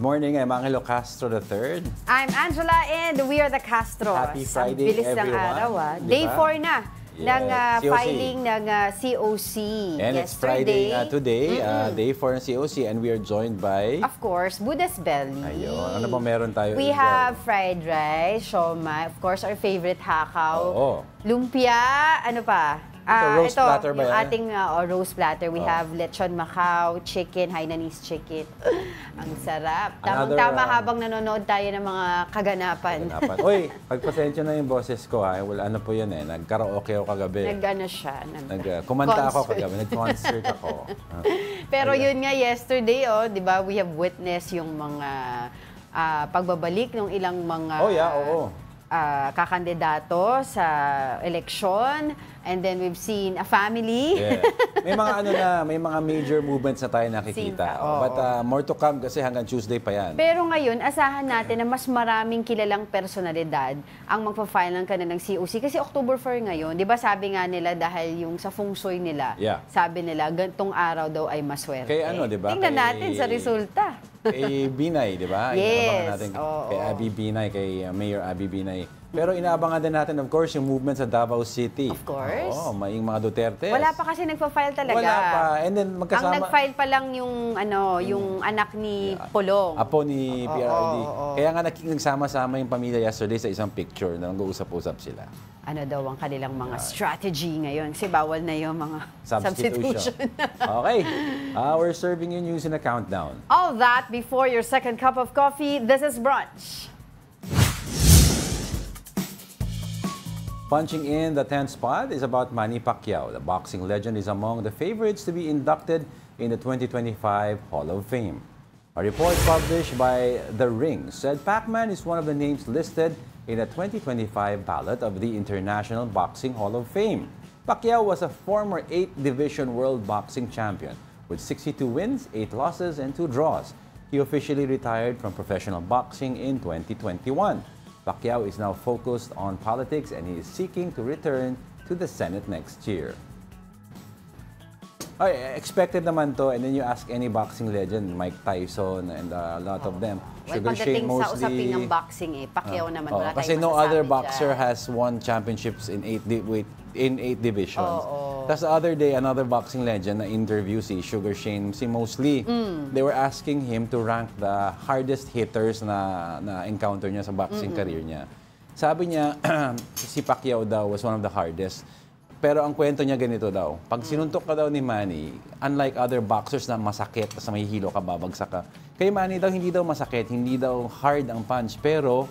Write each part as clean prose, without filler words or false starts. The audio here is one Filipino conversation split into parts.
morning. I'm Angelo Castro III. I'm Angela and we are the Castros. Happy Friday, bilis ng everyone. araw, Diba? Day 4 na ng COC. filing ng COC And it's Friday yesterday. today, Day 4 ng COC, and we are joined by... Of course, Buddha's Belly. Ayun. Ano ba meron tayo? We have fried rice, siomai, of course, our favorite hakaw. Oo. Lumpia, ano pa? Roast platter ba yung yan? ating roast platter. We have lechon Macau, chicken, Hainanese chicken. Ang sarap. Tamang-tama habang nanonood tayo ng mga kaganapan. Uy, pagpasensya na yung boses ko ha. Well, ano po yun eh, nag-karaoke ako kagabi. Nag-ano siya. Kumanta ako kagabi, nag-concert ako. Pero yun nga yesterday, di ba, we have witnessed yung mga pagbabalik ng ilang mga kakandidato sa eleksyon. And then we've seen a family. Yeah. May mga may mga major movements na tayo nakikita. But more to come kasi hanggang Tuesday pa yan. Pero ngayon, asahan natin na mas maraming kilalang personalidad ang magpa-file ng kanilang COC. Kasi October 4 ngayon, di ba sabi nga nila dahil yung sa feng shui nila, sabi nila, gantong araw daw ay maswerte. Kay ano, di ba? Tingnan natin sa resulta. Kay Binay, di ba? Yes. Natin kay Abby Binay, kay Mayor Abby Binay. Pero inaabangan din natin, of course, yung movement sa Davao City. Of course. Oo, may mga Duterte. Wala pa kasi nagpa-file talaga. Wala pa. And then magkasama... Ang nag-file pa lang yung, yung anak ni Polong. Apo ni PRRD. Kaya nga nagsama-sama yung pamilya yesterday sa isang picture na nag-uusap-usap sila. Ano daw ang kanilang mga strategy ngayon? Kasi bawal na yung mga substitution. Okay. We're serving you news in a countdown. All that before your second cup of coffee. This is Brunch. Punching in the 10th spot is about Manny Pacquiao. The boxing legend is among the favorites to be inducted in the 2025 Hall of Fame. A report published by The Ring said Pacman is one of the names listed in the 2025 ballot of the International Boxing Hall of Fame. Pacquiao was a former 8-division world boxing champion with 62 wins, 8 losses, and 2 draws. He officially retired from professional boxing in 2021. Pacquiao is now focused on politics and he is seeking to return to the Senate next year. Expected naman to, and then you ask any boxing legend, Mike Tyson and a lot of them. Sugar Shane mostly. Sa usapin ng boxing Pacquiao naman wala kasi no other boxer has won championships in 8 divisions. Tapos the other day, another boxing legend na interview si Sugar Shane, si Mosley. They were asking him to rank the hardest hitters na encounter niya sa boxing career niya. Sabi niya, si Pacquiao daw was one of the hardest. Pero ang kwento niya ganito daw. Pag sinuntok ka daw ni Manny, unlike other boxers na masakit, tapos mahihilo ka, babagsak ka. Kay Manny daw, hindi daw masakit, hindi daw hard ang punch, pero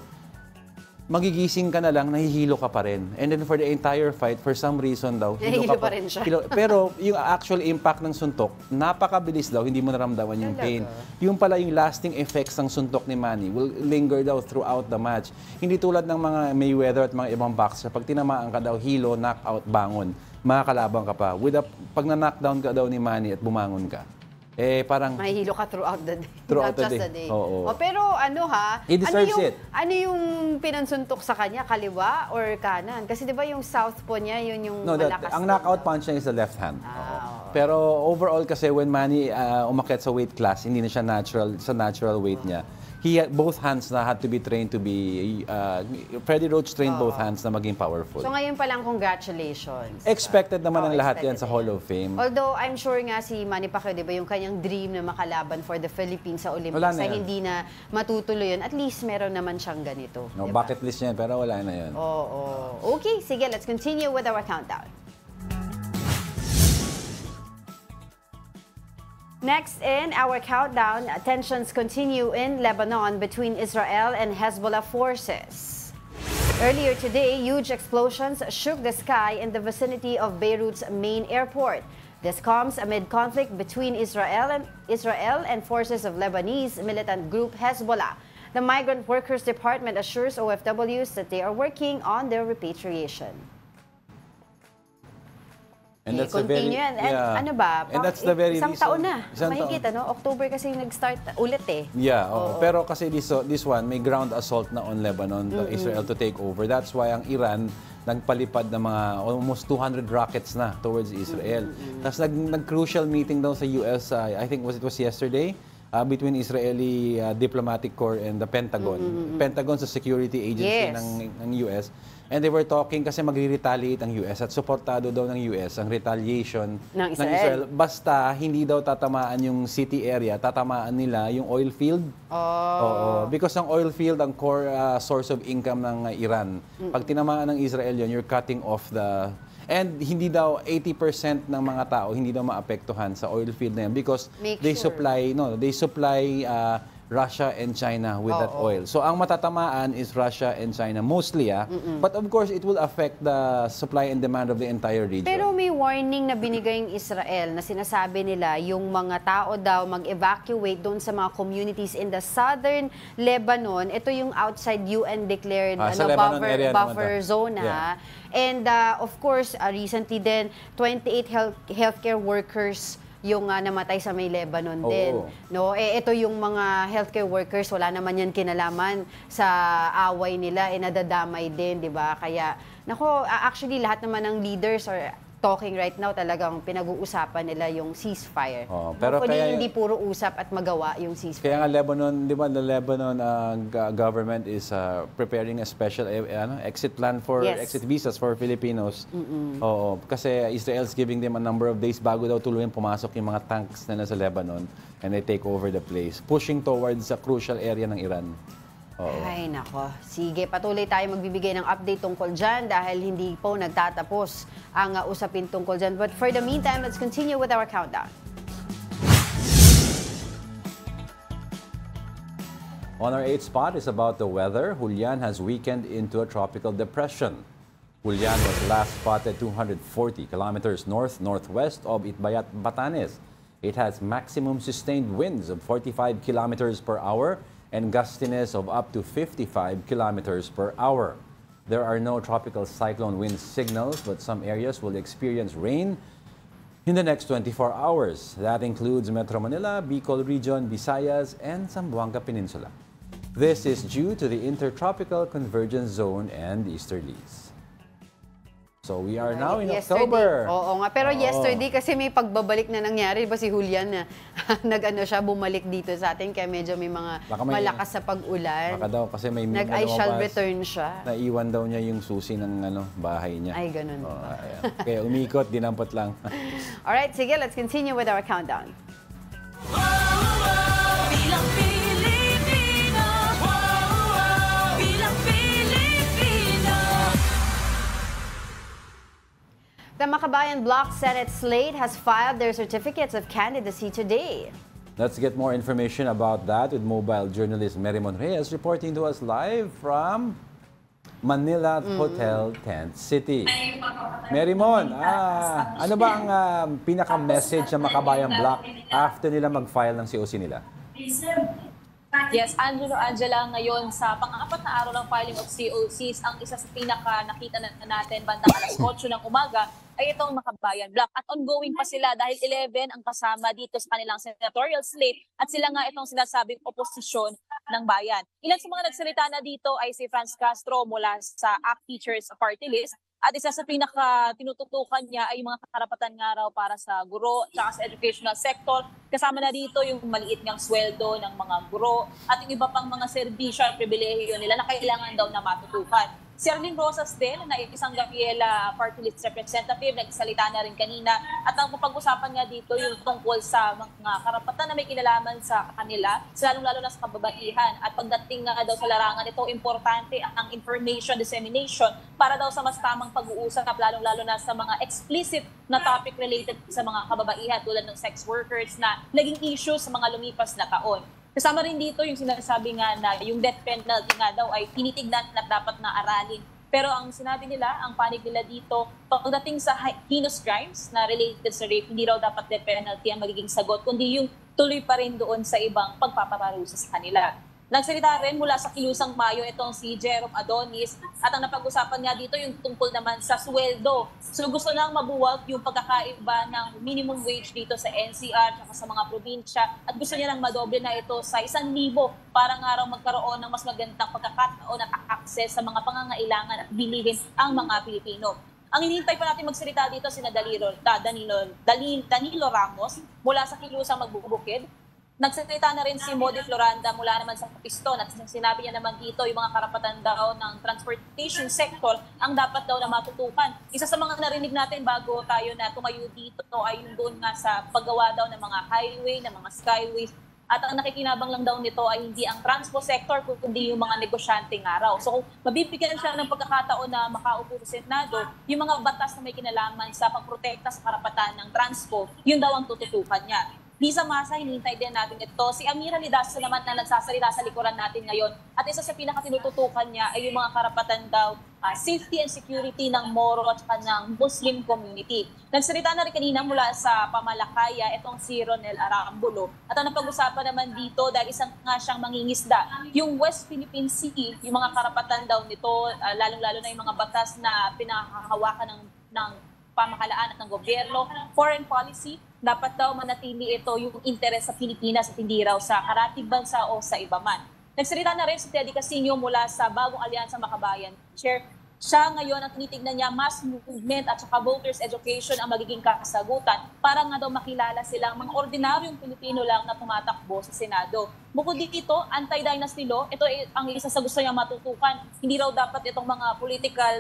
magigising ka na lang, nahihilo ka pa rin. And then for the entire fight, for some reason daw, nahihilo pa rin siya. Pero yung actual impact ng suntok, napakabilis daw, hindi mo naramdaman yung pain. Yung pala yung lasting effects ng suntok ni Manny will linger daw throughout the match. Hindi tulad ng mga Mayweather at mga ibang boxer, pag tinamaan ka daw, hilo, knockout, bangon, makakalabang ka pa. Pag na-knockdown ka daw ni Manny at bumangon ka, parang... mahihilo ka throughout the day. Throughout the day. Oo. Pero he deserves it. Ano yung pinansuntok sa kanya? Kaliwa or kanan? Kasi di ba yung southpaw niya, yun yung malakas. Ang knockout punch niya is the left hand. Pero overall kasi when Manny umakyat sa weight class, hindi na siya natural weight niya. Both hands na had to be trained to be, Freddie Roach trained both hands na maging powerful. So ngayon pa lang, congratulations. Expected naman ang lahat yan sa Hall of Fame. Although I'm sure nga si Manny Pacquiao, di ba, yung kanyang dream na makalaban for the Philippines sa Olympics na hindi na matutuloy yun, at least meron naman siyang ganito. No, diba? Bucket list yan, pero wala na yun. Okay, sige, let's continue with our countdown. Next in our countdown, tensions continue in Lebanon between Israel and Hezbollah forces. Earlier today, huge explosions shook the sky in the vicinity of Beirut's main airport. This comes amid conflict between Israel and forces of Lebanese militant group Hezbollah. The Migrant Workers Department assures OFWs that they are working on their repatriation. And that's continue yan. And ano ba? And that's the very isang taon na. Mahigit, October kasi nag-start ulit Yeah, pero kasi this one, may ground assault na on Lebanon, Israel to take over. That's why ang Iran nagpalipad ng mga almost 200 rockets na towards Israel. Tapos nag-crucial meeting daw sa US, I think it was yesterday, between Israeli diplomatic corps and the Pentagon. Pentagon sa security agency ng US. And they were talking kasi magre-retaliate ang US at suportado daw ng US ang retaliation ng Israel. Basta hindi daw tatamaan yung city area, tatamaan nila yung oil field. Oo. Because ang oil field ang core source of income ng Iran. Pag tinamaan ng Israel yun, you're cutting off the... And hindi daw 80% ng mga tao hindi daw maapektuhan sa oil field na yan because they supply Russia and China with that oil. So ang matatamaan is Russia and China mostly. But of course it will affect the supply and demand of the entire region. Pero may warning na binigay ng Israel na sinasabi nila yung mga tao daw mag-evacuate doon sa mga communities in the southern Lebanon. Ito yung outside UN declared buffer zone. And of course, recently din, 28 healthcare workers yung namatay sa may Lebanon din. No? Ito yung mga healthcare workers, wala naman yan kinalaman sa away nila, nadadamay din, di ba? Kaya, actually lahat naman ng leaders are talking right now, talagang pinag-uusapan nila yung ceasefire. Pero kaya, hindi puro usap at magawa yung ceasefire. Kaya nga Lebanon, di ba, the Lebanon government is preparing a special exit plan for exit visas for Filipinos. Oo, kasi Israel's giving them a number of days bago daw tuluyan pumasok yung mga tanks nila sa Lebanon and they take over the place, pushing towards a crucial area ng Iran. Ay, nako. Sige, patuloy tayo magbibigay ng update tungkol dyan dahil hindi po nagtatapos ang usapin tungkol dyan. But for the meantime, let's continue with our countdown. On our 8th spot is about the weather. Julian has weakened into a tropical depression. Julian was last spotted 240 kilometers north-northwest of Itbayat, Batanes. It has maximum sustained winds of 45 kilometers per hour and gustiness of up to 55 kilometers per hour. There are no tropical cyclone wind signals, but some areas will experience rain in the next 24 hours. That includes Metro Manila, Bicol Region, Visayas, and Zamboanga Peninsula. This is due to the Intertropical Convergence Zone and easterlies. So we are now in October. Oo nga, pero yesterday kasi may pagbabalik na nangyari, diba si Julian na bumalik dito sa atin kaya medyo may mga malakas sa pag-ulan. Baka daw kasi may I shall return siya. Naiwan daw niya yung susi ng bahay niya. Ay, ganun. Kaya umikot, dinampot lang. Alright, sige, let's continue with our countdown. The Makabayan Block Senate slate has filed their certificates of candidacy today. Let's get more information about that with mobile journalist Merimon Reyes reporting to us live from Manila Hotel Tent City. Merimon, ano ba ang pinaka-message ng Makabayan Block after nila mag-file ng COC nila? Yes, Angela, ngayon sa pang-apat na araw ng filing of COCs, ang isa sa pinaka-nakita natin bandang alas 8 ng umaga ay itong Makabayan Block. At ongoing pa sila dahil 11 ang kasama dito sa kanilang senatorial slate at sila nga itong sinasabing oposisyon ng bayan. Ilan sa mga nagsalita na dito ay si Franz Castro mula sa ACT Teachers Party List. At isa sa pinaka-tinututukan niya ay yung mga karapatan nga raw para sa guro at sa educational sector. Kasama na dito yung maliit ngang sweldo ng mga guro at yung iba pang mga serbisyo at pribilehiyo nila na kailangan daw na matutukan. Si Arlene Rosas din, na isang Gabriela Party List representative, nagsalita na rin kanina. At ang pag-usapan nga dito yung tungkol sa mga karapatan na may kinalaman sa kanila, lalong-lalo na sa kababaihan. At pagdating nga daw sa larangan, ito importante ang information dissemination para daw sa mas tamang pag-uusap, lalong-lalo na sa mga explicit na topic related sa mga kababaihan tulad ng sex workers na naging issue sa mga lumipas na taon. Kasama rin dito yung sinasabi nga na yung death penalty nga daw ay tinitignan na dapat na aralin. Pero ang sinabi nila, ang panig nila dito, pagdating sa heinous crimes na related sa rape, hindi raw dapat death penalty ang magiging sagot, kundi yung tuloy pa rin doon sa ibang pagpapaparusa sa kanila. Nagsalita rin mula sa Kilusang Mayo itong si Jerome Adonis at ang napag-usapan nga dito yung tungkol naman sa sweldo. So gusto lang mabuwag yung pagkakaiba ng minimum wage dito sa NCR at sa mga probinsya at gusto niya lang madoble na ito sa 1,000 para nga raw magkaroon ng mas magandang pagkakataon at access sa mga pangangailangan at bilihin ang mga Pilipino. Ang hinihintay pa natin magsalita dito si Danilo Ramos mula sa Kilusang Magbubukid. Nagsalita na rin si Modi Floranda mula naman sa Piston at sinabi niya naman dito yung mga karapatan daw ng transportation sector ang dapat daw na matutukan. Isa sa mga narinig natin bago tayo na tumayo dito ay yung doon nga sa paggawa daw ng mga highway, ng mga skyways. At ang nakikinabang lang daw nito ay hindi ang transport sector kundi yung mga negosyante nga raw. So kung mabibigyan siya ng pagkakataon na makaupo sa Senado, yung mga batas na may kinalaman sa pagprotekta sa karapatan ng transpo, yun daw ang tututukan niya. Lisa Masa, hinihintay din natin ito. Si Amira Lidaso naman na nagsasalita sa likuran natin ngayon. At isa sa pinakatinututukan niya ay yung mga karapatan daw, safety and security ng Moro at ng Muslim community. Nagsalita na rin kanina mula sa Pamalakaya, itong si Ronel Arambulo. At ang napag-usapan naman dito, dahil isang nga siyang mangingisda, yung West Philippine Sea, yung mga karapatan daw nito, lalong-lalo na yung mga batas na pinakahawakan ng pamahalaan at ng gobyerno, foreign policy, dapat daw manatili ito yung interes sa Pilipinas at hindi raw sa karatig bansa o sa iba man. Nagsalita na rin si Teddy Casino mula sa Bagong Alyansa Makabayan. Chair, siya ngayon ang tinitignan niya mass movement at saka voters education ang magiging kasagutan para nga daw makilala silang mga ordinaryong Pilipino lang na tumatakbo sa Senado. Bukod dito, anti-dynasty law, ito ang isa sa gusto niya matutukan. Hindi raw dapat itong mga political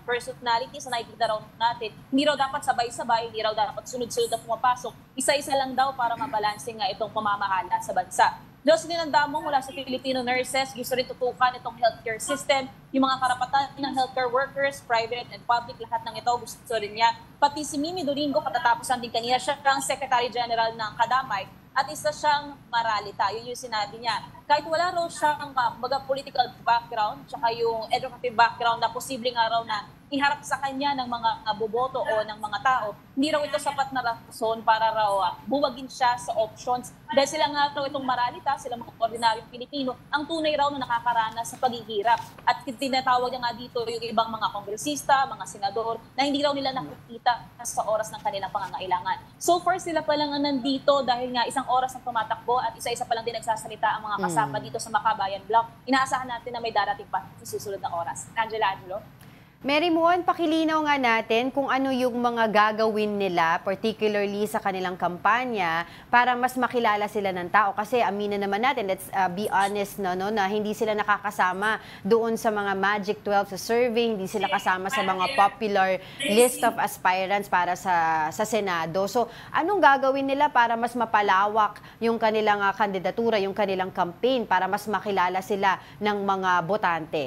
personalities na nakikita raw natin, hindi raw dapat sabay-sabay, hindi raw dapat sunod-sunod na pumapasok. Isa-isa lang daw para mabalanse nga itong pamamahala sa bansa. Jocelyn Andamo mula sa Filipino Nurses, gusto rin tutukan itong healthcare system, yung mga karapatan ng healthcare workers, private and public, lahat ng ito gusto rin niya. Pati si Mimi Domingo, patatapusan din kanina, siya ang Secretary General ng Kadamay at isa siyang maralita, yun yung sinabi niya. Kahit wala raw siyang political background, tsaka yung educative background na posibleng araw na iharap sa kanya ng mga boboto o ng mga tao, hindi raw ito sapat na rason para raw buwagin siya sa options. Dahil sila nga raw itong maralita, sila mga ordinaryong Pilipino, ang tunay raw na nakakaranas sa paghihirap. At tinatawag niya nga dito yung ibang mga kongresista, mga senador, na hindi raw nila nakikita sa oras ng kanilang pangangailangan. So far sila pa lang nandito dahil nga isang oras ang tumatakbo at isa-isa pa lang din nagsasalita ang mga kasama dito sa Makabayan Block. Inaasahan natin na may darating pa sa susunod na oras. Angela Angelo? Mary Mon, pakilinaw nga natin kung ano yung mga gagawin nila, particularly sa kanilang kampanya, para mas makilala sila ng tao. Kasi aminin naman natin, let's be honest, no, na hindi sila nakakasama doon sa mga Magic 12 sa survey, hindi sila kasama sa mga popular list of aspirants para sa Senado. So, anong gagawin nila para mas mapalawak yung kanilang kandidatura, yung kanilang campaign, para mas makilala sila ng mga botante?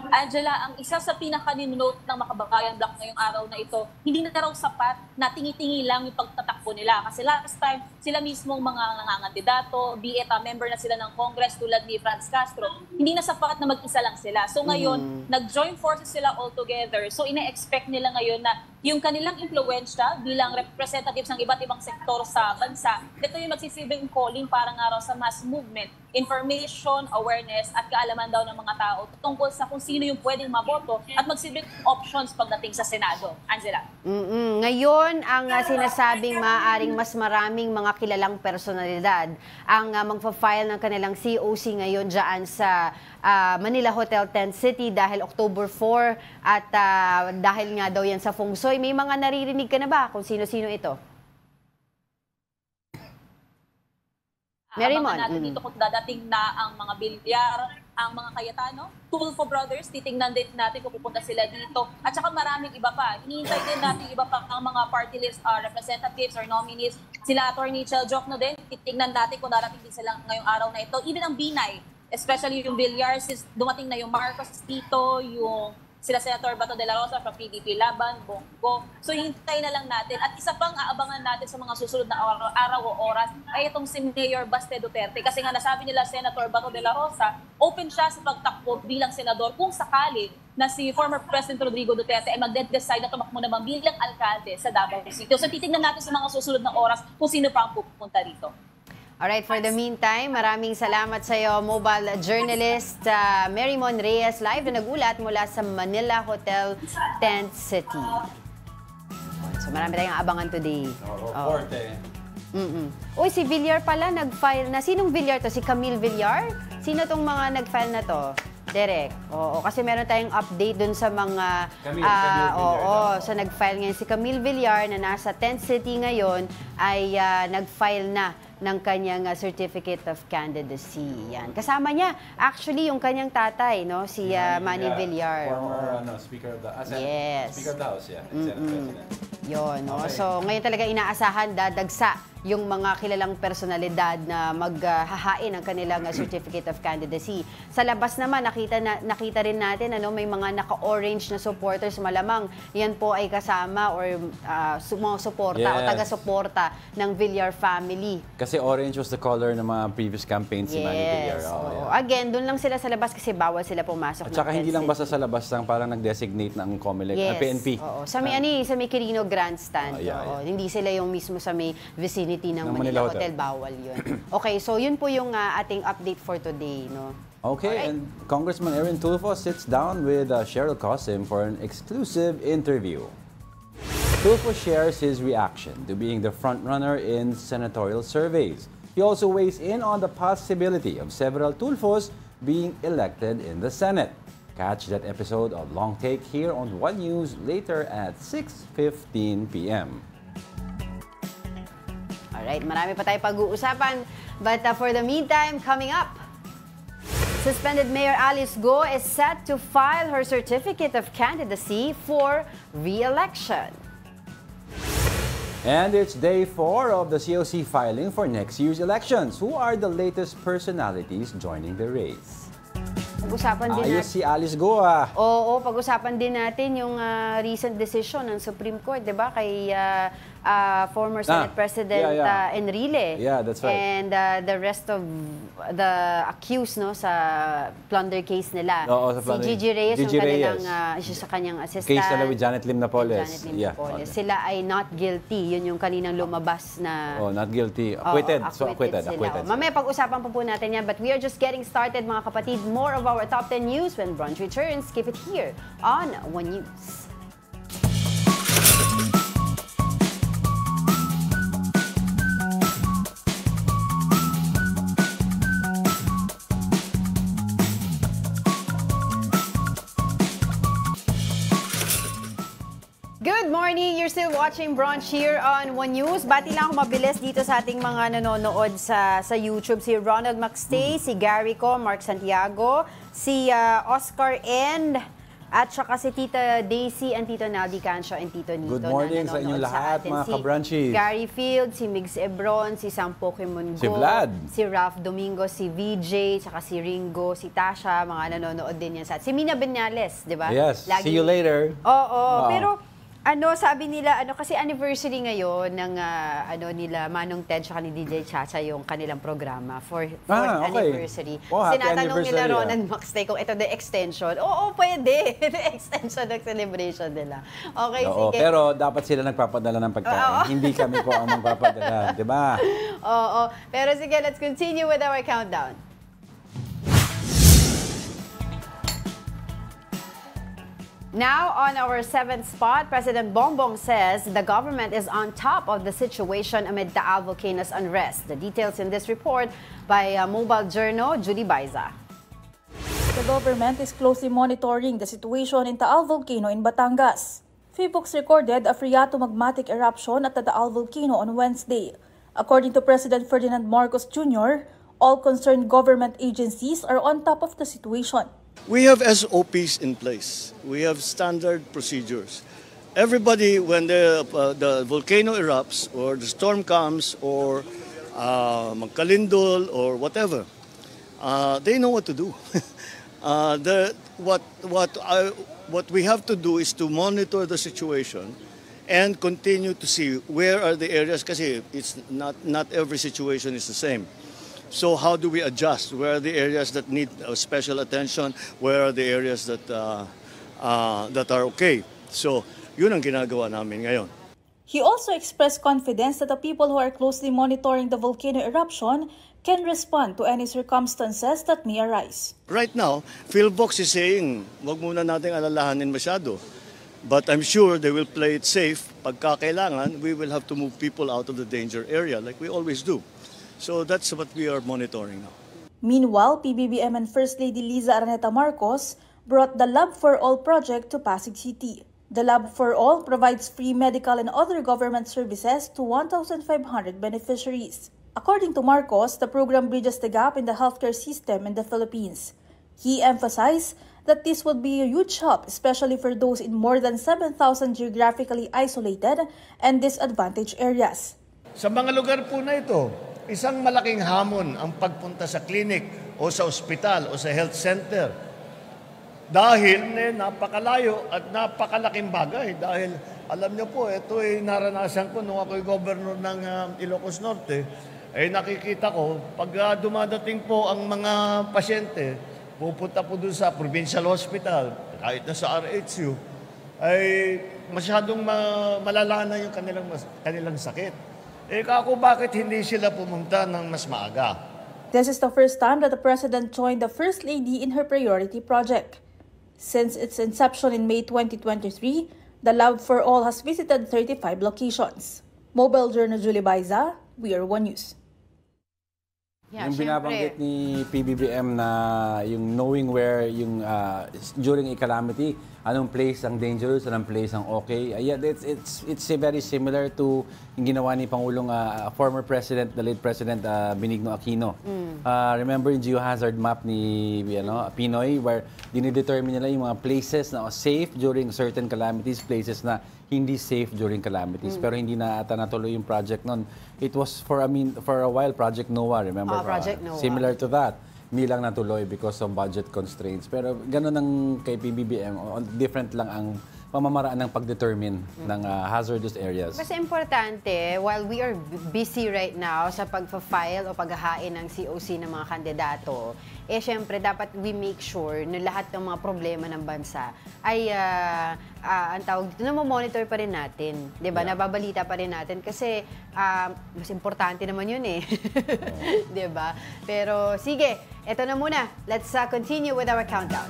Angela, ang isa sa pinaka-ninote ng Makabayan Block ngayong araw na ito, hindi na raw sapat na tingi-tingi lang yung pagtatakbo nila. Kasi last time, sila mismong mga nangangandidato, be it member na sila ng Congress tulad ni Franz Castro, hindi na sapat na mag-isa lang sila. So ngayon, nag-join forces sila all together. So ina-expect nila ngayon na yung kanilang impluwensya bilang representatives ng iba't ibang sektor sa bansa, ito yung magsisilbing calling para nga raw sa mass movement, information, awareness, at kaalaman daw ng mga tao tungkol sa kung sino yung pwedeng maboto at magsilbing options pagdating sa Senado. Angela? Ngayon, ang sinasabing maaaring mas maraming mga kilalang personalidad ang magpa-file ng kanilang COC ngayon dyan sa Manila Hotel Tent City dahil October 4 at dahil nga daw yan sa Feng Shui. May mga naririnig ka na ba kung sino-sino ito? Mary Mon. Natin dito kung dadating na ang mga Bilyar, ang mga Cayetano, Tulfo Brothers, titingnan din natin kung pupunta sila dito. At saka maraming iba pa. Hinihintay din natin iba pa ang mga party list representatives or nominees. Sila Attorney Chel Jokno din, titingnan natin kung darating din sila ngayong araw na ito. Even ang Binay, especially yung Bilyar, since dumating na yung Marcos Tito, yung sila Senator Bato de la Rosa from PDP Laban, Bongo. So hintay na lang natin. At isa pang aabangan natin sa mga susunod na araw o oras ay itong si Mayor Baste Duterte. Kasi nga nasabi nila Senator Bato de la Rosa, open siya sa pagtakbo bilang senador kung sakali na si former President Rodrigo Duterte ay mag-decide na tumakbo naman bilang alkalde sa Davao City. So titignan natin sa mga susunod na oras kung sino pa ang pupunta rito. Alright, for the meantime, maraming salamat sa iyo, mobile journalist Mary Mon Reyes, live na nagulat mula sa Manila Hotel Tent City. So marami tayong abangan today. Forte. Uy, si Villar pala nag-file na. Sinong Villar to? Si Camille Villar? Sino tong mga nag-file na to? Derek. Oo, kasi meron tayong update dun sa mga... so nag-file ngayon si Camille Villar na nasa Tent City ngayon ay nag-file na ng kanyang certificate of candidacy. Yan. Kasama niya, actually, yung kanyang tatay, no? Si Manny Villar. Former Speaker of the Speaker of the House, Senate President. Yun, no? Okay. So, ngayon talaga inaasahan, dadagsa yung mga kilalang personalidad na maghahain ng kanilang certificate of candidacy. Sa labas naman, nakita rin natin, may mga naka-orange na supporters, malamang yan po ay kasama or mga suporta o taga-suporta ng Villar family. Kasi orange was the color ng mga previous campaigns ni Manny Villar. Again, doon lang sila sa labas kasi bawal sila pumasok. At saka hindi lang basta sa labas lang, parang nag-designate ng COMELEC, PNP. Sa may Quirino Grandstand. Hindi sila yung mismo sa may vicinity ng Manila Hotel. Bawal yun. Okay, so yun po yung ating update for today, no? Okay, right. And Congressman Erin Tulfo sits down with Cheryl Cosim for an exclusive interview. Tulfo shares his reaction to being the frontrunner in senatorial surveys. He also weighs in on the possibility of several Tulfos being elected in the Senate. Catch that episode of Long Take here on One News later at 6:15 p.m. Alright, marami pa tayo pag-uusapan. But for the meantime, coming up, suspended Mayor Alice Go is set to file her certificate of candidacy for re-election. And it's day 4 of the COC filing for next year's elections. Who are the latest personalities joining the race? Pag-usapan din natin. Si Alice Go, Oo, pag-usapan din natin yung recent decision ng Supreme Court, 'di ba? Kay former Senate President Enrile. Yeah, that's right. And the rest of the accused, no, sa plunder case nila. Si Gigi Reyes, yung kanilang sa kanyang assistant. Case nila with Janet Lim Napoles. Sila ay not guilty. Yun yung kaninang lumabas na... not guilty. Acquitted. Acquitted. Mamaya pag-usapan pa po natin yan. But we are just getting started, mga kapatid. More of our top 10 news when brunch returns. Keep it here on One News. Good morning! You're still watching Brunch here on One News. Bati lang ako mabilis dito sa ating mga nanonood sa YouTube. Si Ronald Maxtay, si Gary Co, Mark Santiago, si Oscar N, at saka si Tita Daisy and Tito Naldi Cancio and Tito Nito. Good morning sa inyong lahat, mga ka-brunchies. Si Gary Field, si Migs Ebron, si Sam Pokemon Go, si Vlad, si Ralph Domingo, si VJ, saka si Ringo, si Tasha, mga nanonood din yan sa atin. Si Mina Benyales, di ba? Yes, see you later. Oo. Pero sabi nila, kasi anniversary ngayon ng nila Manong Ted at ni DJ Chacha yung kanilang programa for anniversary. Tinatanong nila Ronald Maxtay kung ito the extension. Oo, pwede. The extension ng celebration nila. Okay, sige. Pero dapat sila nagpapadala ng pagkain. Hindi kami po ang magpapadala, di ba? Oo. Pero sige, let's continue with our countdown. Now, on our 7th spot, President Bongbong says the government is on top of the situation amid Taal volcano's unrest. The details in this report by Mobile Journal, Judy Baiza. The government is closely monitoring the situation in Taal volcano in Batangas. PHIVOLCS recorded a phreatomagmatic eruption at the Taal volcano on Wednesday. According to President Ferdinand Marcos Jr., all concerned government agencies are on top of the situation. We have SOPs in place. We have standard procedures. Everybody, when the volcano erupts or the storm comes or magkalindol or whatever, they know what to do. What we have to do is to monitor the situation and continue to see where are the areas, kasi it's not every situation is the same. So how do we adjust? Where are the areas that need special attention? Where are the areas that are okay? So yun ang ginagawa namin ngayon. He also expressed confidence that the people who are closely monitoring the volcano eruption can respond to any circumstances that may arise. Right now, PhilVox is saying, wag muna nating alalahanin masyado. But I'm sure they will play it safe. Pagka kailangan, we will have to move people out of the danger area like we always do. So that's what we are monitoring now. Meanwhile, PBBM and First Lady Liza Araneta Marcos brought the Lab for All project to Pasig City. The Lab for All provides free medical and other government services to 1,500 beneficiaries. According to Marcos, the program bridges the gap in the healthcare system in the Philippines. He emphasized that this would be a huge help, especially for those in more than 7,000 geographically isolated and disadvantaged areas. Sa mga lugar po na ito, isang malaking hamon ang pagpunta sa clinic o sa ospital o sa health center. Dahil napakalayo at napakalaking bagay. Dahil alam niyo po, ito ay naranasan ko nung ako'y governor ng Ilocos Norte. Ay nakikita ko, pag dumadating po ang mga pasyente, pupunta po doon sa provincial hospital, kahit na sa RHU, ay masyadong malala na yung kanilang sakit. Eh kako bakit hindi sila pumunta ng mas maaga? This is the first time that the President joined the First Lady in her priority project. Since its inception in May 2023, the Lab for All has visited 35 locations. Mobile Journal Julie Baiza, We Are One News. Yeah, yung binabanggit ni PBBM na yung knowing where yung during a calamity, anong place ang dangerous, anong place ang okay. Yeah, it's very similar to yung ginawa ni Pangulong former President, the late President Benigno Aquino. Remember yung geohazard map ni Pinoy where dinidetermine nila yung mga places na safe during certain calamities, places na hindi safe during calamities. Pero hindi na ata natuloy yung project nun. It was for a while Project NOAA, remember? Project NOAA. Similar to that. Hindi lang natuloy because of budget constraints. Pero ganun ang kay PBBM, different lang ang pamamaraan ng pagdetermine ng hazardous areas. Kasi importante, while we are busy right now sa pagpa-file o paghahain ng COC ng mga kandidato, eh syempre dapat we make sure na lahat ng mga problema ng bansa ay ang tawag dito, monitor pa rin natin. 'Di ba? Yeah. Nababalita pa rin natin kasi mas importante naman 'yun eh. 'Di ba? Pero sige, eto na muna. Let's continue with our countdown.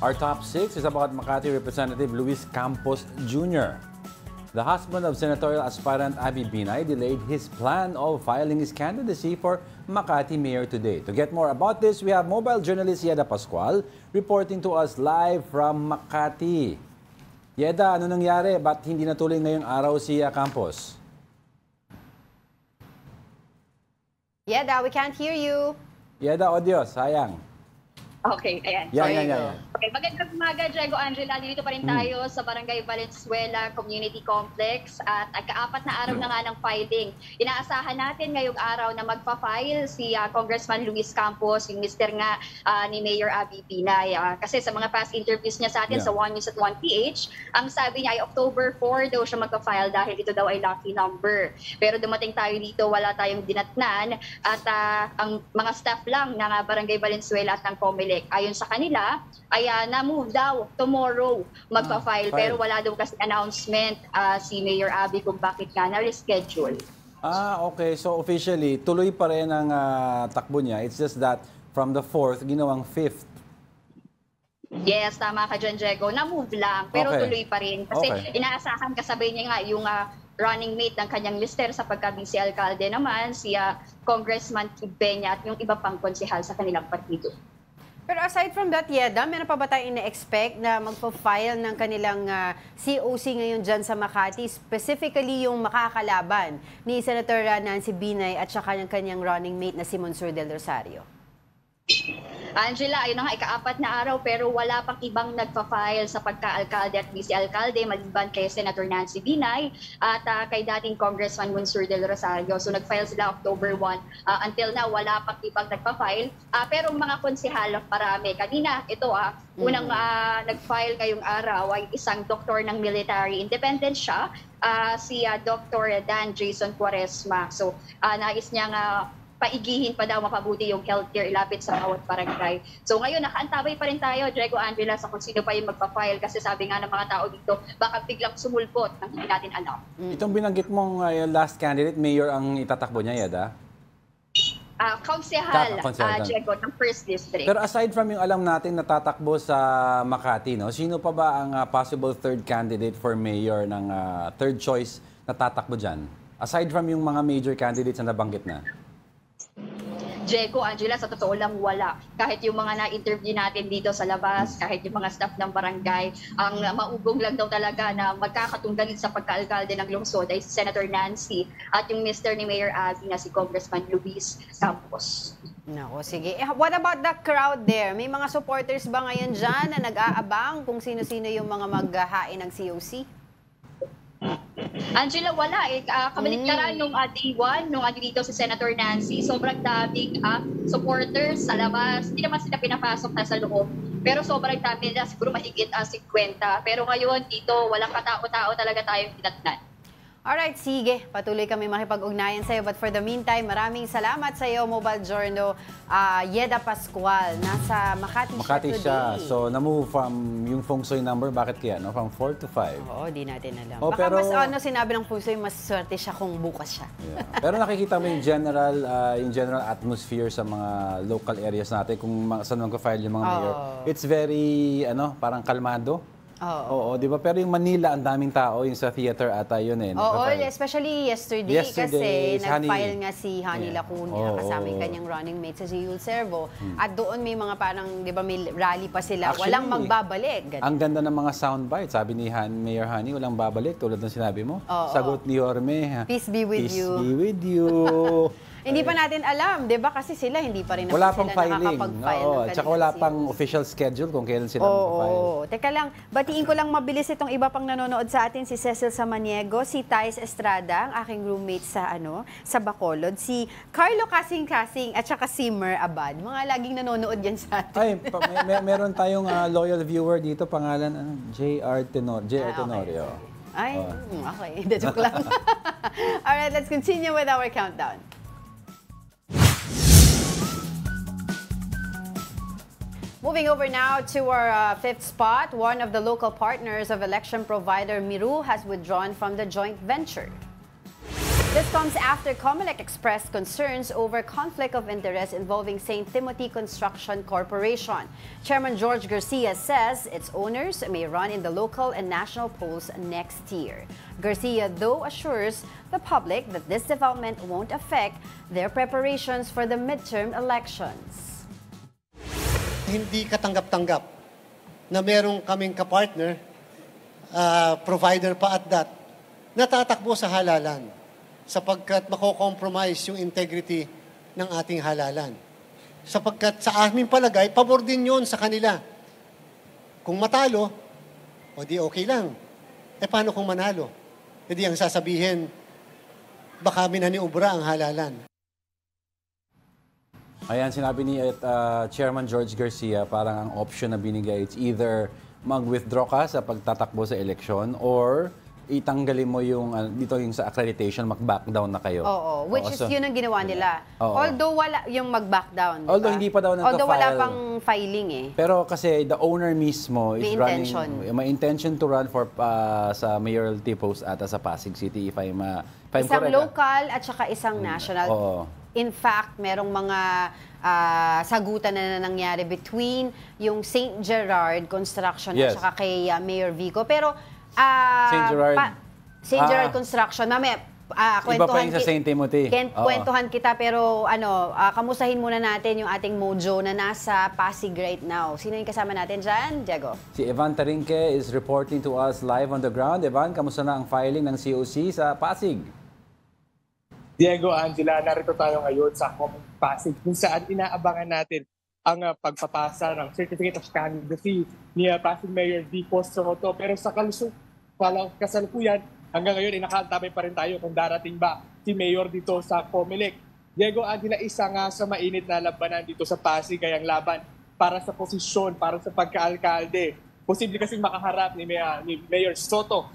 Our top 6 is about Makati Representative Luis Campos Jr. The husband of senatorial aspirant Abby Binay delayed his plan of filing his candidacy for Makati Mayor today. To get more about this, we have mobile journalist Yeda Pascual reporting to us live from Makati. Yeda, ano nangyari? Ba't hindi natuloy ngayong araw si Campos? Yeda, we can't hear you. Yeda, audio, sayang. Okay, ayan. Yan. Okay, magandang umaga, Diego Angela. Dito pa rin tayo sa Barangay Valenzuela Community Complex at kaapat na araw na nga ng filing. Inaasahan natin ngayong araw na magpa-file si Congressman Luis Campos, yung mister nga ni Mayor Abby Binay. Kasi sa mga past interviews niya sa atin sa One News at 1PH, ang sabi niya ay October 4 daw siya magpa-file dahil ito daw ay lucky number. Pero dumating tayo dito, wala tayong dinatnan at ang mga staff lang ng Barangay Valenzuela at ng COMELEC ayon sa kanila ay na-move daw tomorrow magpa-file pero wala daw kasi announcement si Mayor Abby kung bakit nga na-reschedule. Okay. So officially, tuloy pa rin ang takbo niya. It's just that from the 4th, ginawang 5th. Yes, tama ka dyan, Diego. Na-move lang pero tuloy pa rin. Kasi inaasahan kasabay niya nga yung running mate ng kanyang mister sa pagka-vice alcalde naman, si Congressman Kid Peña at yung iba pang konsehal sa kanilang partido. Pero aside from that, Yeda, meron pa ba tayong ina-expect na magpa-file ng kanilang COC ngayon dyan sa Makati, specifically yung makakalaban ni Senator Nancy Binay at saka ng kanyang running mate na si Monsur Del Rosario? Angela, ayun na nga, ikaapat na araw pero wala pang ibang nagpa-file sa pagka-alkalde at vice-alkalde maliban kay Senator Nancy Binay at kay dating Congressman Monsur Del Rosario. So nag-file sila October 1. Until now, wala pang ibang nagpa-file. Pero mga konsehal, marami. Kanina, ito unang nag-file ngayong araw ay isang doktor ng military. Independent siya, si Dr. Dan Jason Quaresma. So nais niya nga paigihin pa daw mapabuti yung healthcare ilapit sa bawat barangay. So ngayon, nakaantabay pa rin tayo, Diego Angela, sa kung sino pa yung magpa-file kasi sabi nga ng mga tao dito, baka biglang sumulpot nang hindi natin alam. Itong binanggit mong last candidate, mayor ang itatakbo niya, Yeda? Konsehal, Diego, ng First District. Pero aside from yung alam natin na tatakbo sa Makati, no, sino pa ba ang possible third candidate for mayor ng third choice na tatakbo dyan? Aside from yung mga major candidates na nabanggit na. Diego, Angela, sa totoo lang wala. Kahit yung mga na-interview natin dito sa labas, kahit yung mga staff ng barangay, ang maugong lang daw talaga na magkakatunggalin sa pagkaalkalde ng lungsod ay si Senator Nancy at yung Mr. ni Mayor Abby na si Congressman Luis Campos. Nako, sige. What about the crowd there? May mga supporters ba ngayon dyan na nag-aabang kung sino-sino yung mga maghahain ng COC? Angela, wala eh. Kabaliktaran nung day 1, nung dito si Senator Nancy, sobrang daming supporters sa labas. Hindi naman sila pinapasok na sa loob. Pero sobrang dami na, siguro mahigit 50. Pero ngayon dito, walang katao-tao talaga tayong tinatnan. Alright, sige. Patuloy kami makipag-ugnayan sa'yo. But for the meantime, maraming salamat sa'yo, Mobile Journal, Yeda Pascual. Nasa Makati siya today. So, na-move from yung feng shui number, bakit kaya? No? From 4 to 5. Oo, di natin alam. Oh, Baka pero, mas sinabi ng feng shui, mas swerte siya kung bukas siya. Yeah. Pero nakikita mo yung general atmosphere sa mga local areas natin, kung saan magka-file yung mga mayor. It's very, parang kalmado. Oo, di ba? Pero yung Manila, ang daming tao, yung sa theater ata yun eh. Oo, especially yesterday kasi nag-file nga si Honey Lacuna, kasama yung kanyang running mate sa Yul Servo. At doon may mga parang, di ba, may rally pa sila. Actually, walang magbabalik. Ganun. Ang ganda ng mga soundbites. Sabi ni Mayor Honey, walang babalik, tulad ng sinabi mo. Sagot ni Orme, Peace be with you. Peace be with you. Hindi pa natin alam, di ba? Kasi sila hindi pa rin wala sila nakakapag-file. Oo, tsaka wala pang official schedule kung kailan sila mag-file. Teka lang, batiin ko lang mabilis itong iba pang nanonood sa atin, si Cecil Samaniego, si Thais Estrada, ang aking roommate sa Bacolod, si Carlo Kasing-Kasing at saka si Mer Abad. Mga laging nanonood yan sa atin. Ay, meron tayong loyal viewer dito, pangalan JR Tenorio. Ay, okay. Joke lang. Alright, let's continue with our countdown. Moving over now to our fifth spot, one of the local partners of election provider Miru has withdrawn from the joint venture. This comes after Comelec expressed concerns over conflict of interest involving St. Timothy Construction Corporation. Chairman George Garcia says its owners may run in the local and national polls next year. Garcia, though, assures the public that this development won't affect their preparations for the midterm elections. Hindi katanggap-tanggap na merong kaming kapartner, provider pa at that, natatakbo sa halalan sapagkat mako-compromise yung integrity ng ating halalan. Sapagkat sa aming palagay, pabor din yun sa kanila. Kung matalo, o di okay lang. Paano kung manalo? E di ang sasabihin, baka minaniubra ang halalan. Ayan, sinabi ni Chairman George Garcia, parang ang option na binigay, it's either mag-withdraw ka sa pagtatakbo sa eleksyon or itanggalin mo yung dito yung sa accreditation, mag-back down na kayo. Oo, which is yun ang ginawa nila. Although wala yung mag-back down. Although hindi pa daw nagka-file. Although wala pang filing eh. Pero kasi the owner mismo is may intention to run for sa mayoralty post ata sa Pasig City if I'm isang local at saka isang national. In fact, merong mga sagutan na nangyari between yung St. Gerard Construction at saka kay Mayor Vico. Pero St. Gerard Construction, mamaya, iba pa yung sa St. Timothy. Kwentuhan kita, pero kamustahin muna natin yung ating mojo na nasa Pasig right now. Sino yung kasama natin dyan, Diego? Si Evan Tarinque is reporting to us live on the ground. Evan, kamusta na ang filing ng COC sa Pasig? Diego, Angela, narito tayo ngayon sa Pasig kung saan inaabangan natin ang pagpapasa ng Certificate of Candidacy ni Pasig Mayor Vico Soto. Pero sa kasalukuyan, hanggang ngayon, nakaantabay pa rin tayo kung darating ba si Mayor dito sa Comelec. Diego, Angela, isa nga sa mainit na labanan dito sa Pasig ay ang laban para sa posisyon, para sa pagkaalkalde. Posible kasing makaharap ni Mayor Soto